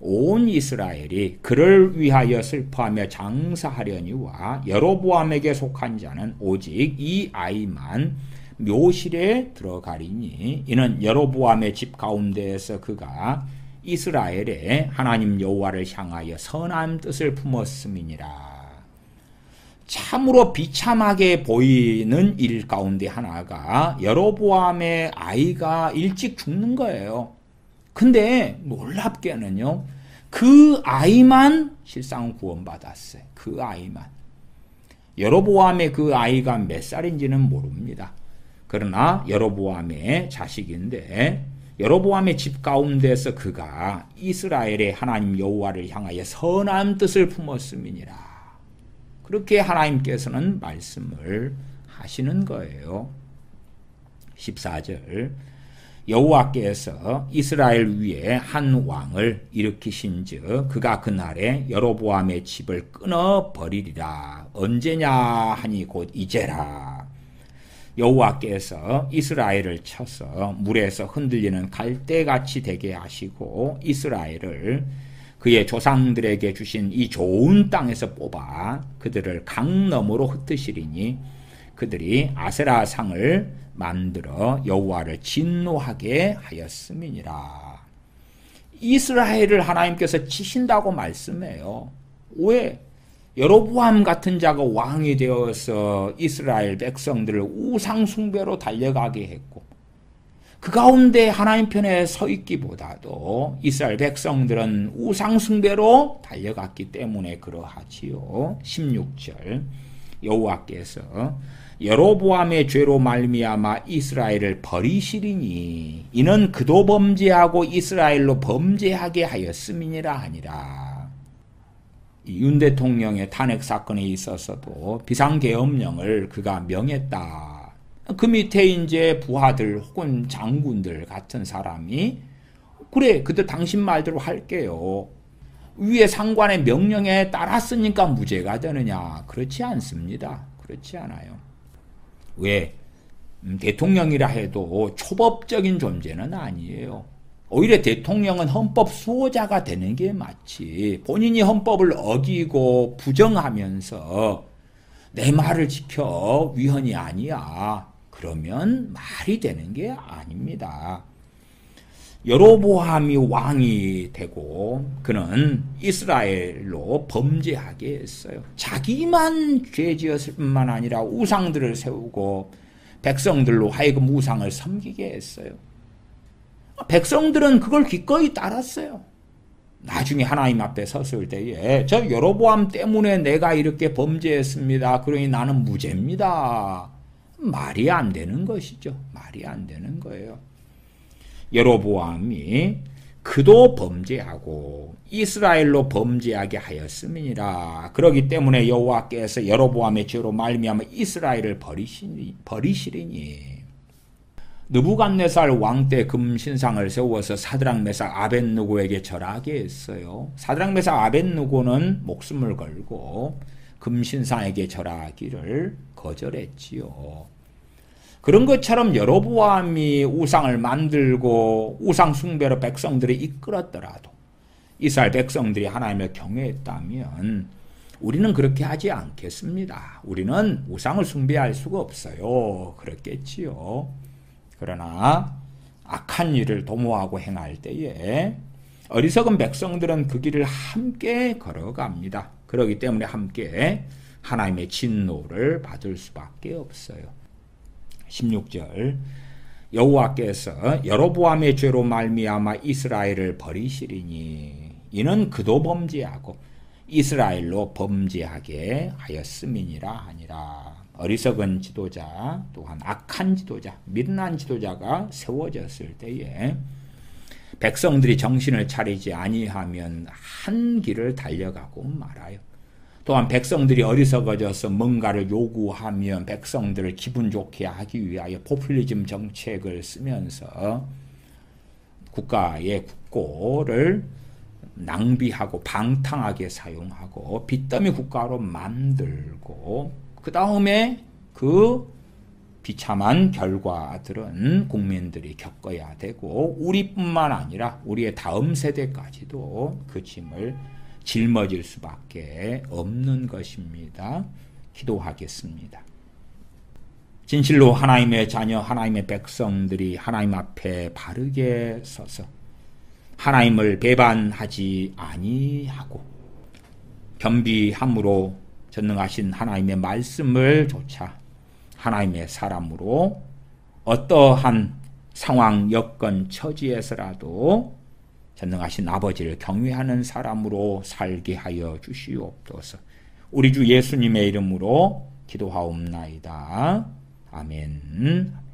온 이스라엘이 그를 위하여 슬퍼하며 장사하려니와 여로보암에게 속한 자는 오직 이 아이만 묘실에 들어가리니 이는 여로보암의 집 가운데에서 그가 이스라엘의 하나님 여호와를 향하여 선한 뜻을 품었음이니라. 참으로 비참하게 보이는 일 가운데 하나가 여로보암의 아이가 일찍 죽는 거예요. 근데 놀랍게는요, 그 아이만 실상 구원받았어요. 그 아이만. 여로보암의 그 아이가 몇 살인지는 모릅니다. 그러나 여로보암의 자식인데 여로보암의 집 가운데서 그가 이스라엘의 하나님 여호와를 향하여 선한 뜻을 품었음이니라. 그렇게 하나님께서는 말씀을 하시는 거예요. 14절 여호와께서 이스라엘 위에 한 왕을 일으키신즉 그가 그날에 여로보암의 집을 끊어버리리라. 언제냐 하니 곧 이제라. 여호와께서 이스라엘을 쳐서 물에서 흔들리는 갈대같이 되게 하시고 이스라엘을 그의 조상들에게 주신 이 좋은 땅에서 뽑아 그들을 강 너머로 흩으시리니 그들이 아세라 상을 만들어 여호와를 진노하게 하였음이니라. 이스라엘을 하나님께서 치신다고 말씀해요. 왜? 여로보암 같은 자가 왕이 되어서 이스라엘 백성들을 우상 숭배로 달려가게 했고 그 가운데 하나님 편에 서 있기보다도 이스라엘 백성들은 우상 숭배로 달려갔기 때문에 그러하지요. 16절 여호와께서 여로보암의 죄로 말미암아 이스라엘을 버리시리니 이는 그도 범죄하고 이스라엘로 범죄하게 하였음이니라 하니라. 윤 대통령의 탄핵 사건에 있어서도 비상계엄령을 그가 명했다. 그 밑에 이제 부하들 혹은 장군들 같은 사람이 그래 그들 당신 말대로 할게요. 위에 상관의 명령에 따랐으니까 무죄가 되느냐? 그렇지 않습니다. 그렇지 않아요. 왜? 대통령이라 해도 초법적인 존재는 아니에요. 오히려 대통령은 헌법 수호자가 되는 게 맞지. 본인이 헌법을 어기고 부정하면서 내 말을 지켜 위헌이 아니야. 그러면 말이 되는 게 아닙니다. 여로보암이 왕이 되고 그는 이스라엘로 범죄하게 했어요. 자기만 죄지었을 뿐만 아니라 우상들을 세우고 백성들로 하여금 우상을 섬기게 했어요. 백성들은 그걸 기꺼이 따랐어요. 나중에 하나님 앞에 섰을 때에 저 여로보암 때문에 내가 이렇게 범죄했습니다. 그러니 나는 무죄입니다. 말이 안 되는 것이죠. 말이 안 되는 거예요. 여로보암이 그도 범죄하고 이스라엘로 범죄하게 하였음이니라. 그러기 때문에 여호와께서 여로보암의 죄로 말미암아 이스라엘을 버리시리니. 느부갓네살 왕 때 금신상을 세워서 사드락 메삭 아벳느고에게 절하게 했어요. 사드락 메삭 아벳느고는 목숨을 걸고 금신상에게 절하기를 거절했지요. 그런 것처럼 여로보암이 우상을 만들고 우상 숭배로 백성들을 이끌었더라도 이스라엘 백성들이 하나님을 경외했다면 우리는 그렇게 하지 않겠습니다. 우리는 우상을 숭배할 수가 없어요. 그렇겠지요. 그러나 악한 일을 도모하고 행할 때에 어리석은 백성들은 그 길을 함께 걸어갑니다. 그렇기 때문에 함께 하나님의 진노를 받을 수밖에 없어요. 16절 여호와께서 여로보암의 죄로 말미암아 이스라엘을 버리시리니 이는 그도 범죄하고 이스라엘로 범죄하게 하였음이니라 하니라. 어리석은 지도자 또한 악한 지도자 미련한 지도자가 세워졌을 때에 백성들이 정신을 차리지 아니하면 한 길을 달려가고 말아요. 또한 백성들이 어리석어져서 뭔가를 요구하면 백성들을 기분 좋게 하기 위하여 포퓰리즘 정책을 쓰면서 국가의 국고를 낭비하고 방탕하게 사용하고 빚더미 국가로 만들고 그 다음에 그 비참한 결과들은 국민들이 겪어야 되고 우리뿐만 아니라 우리의 다음 세대까지도 그 짐을 짊어질 수밖에 없는 것입니다. 기도하겠습니다. 진실로 하나님의 자녀, 하나님의 백성들이 하나님 앞에 바르게 서서 하나님을 배반하지 아니하고 겸비함으로 전능하신 하나님의 말씀을 조차 하나님의 사람으로 어떠한 상황, 여건, 처지에서라도 전능하신 아버지를 경외하는 사람으로 살게 하여 주시옵소서. 우리 주 예수님의 이름으로 기도하옵나이다. 아멘.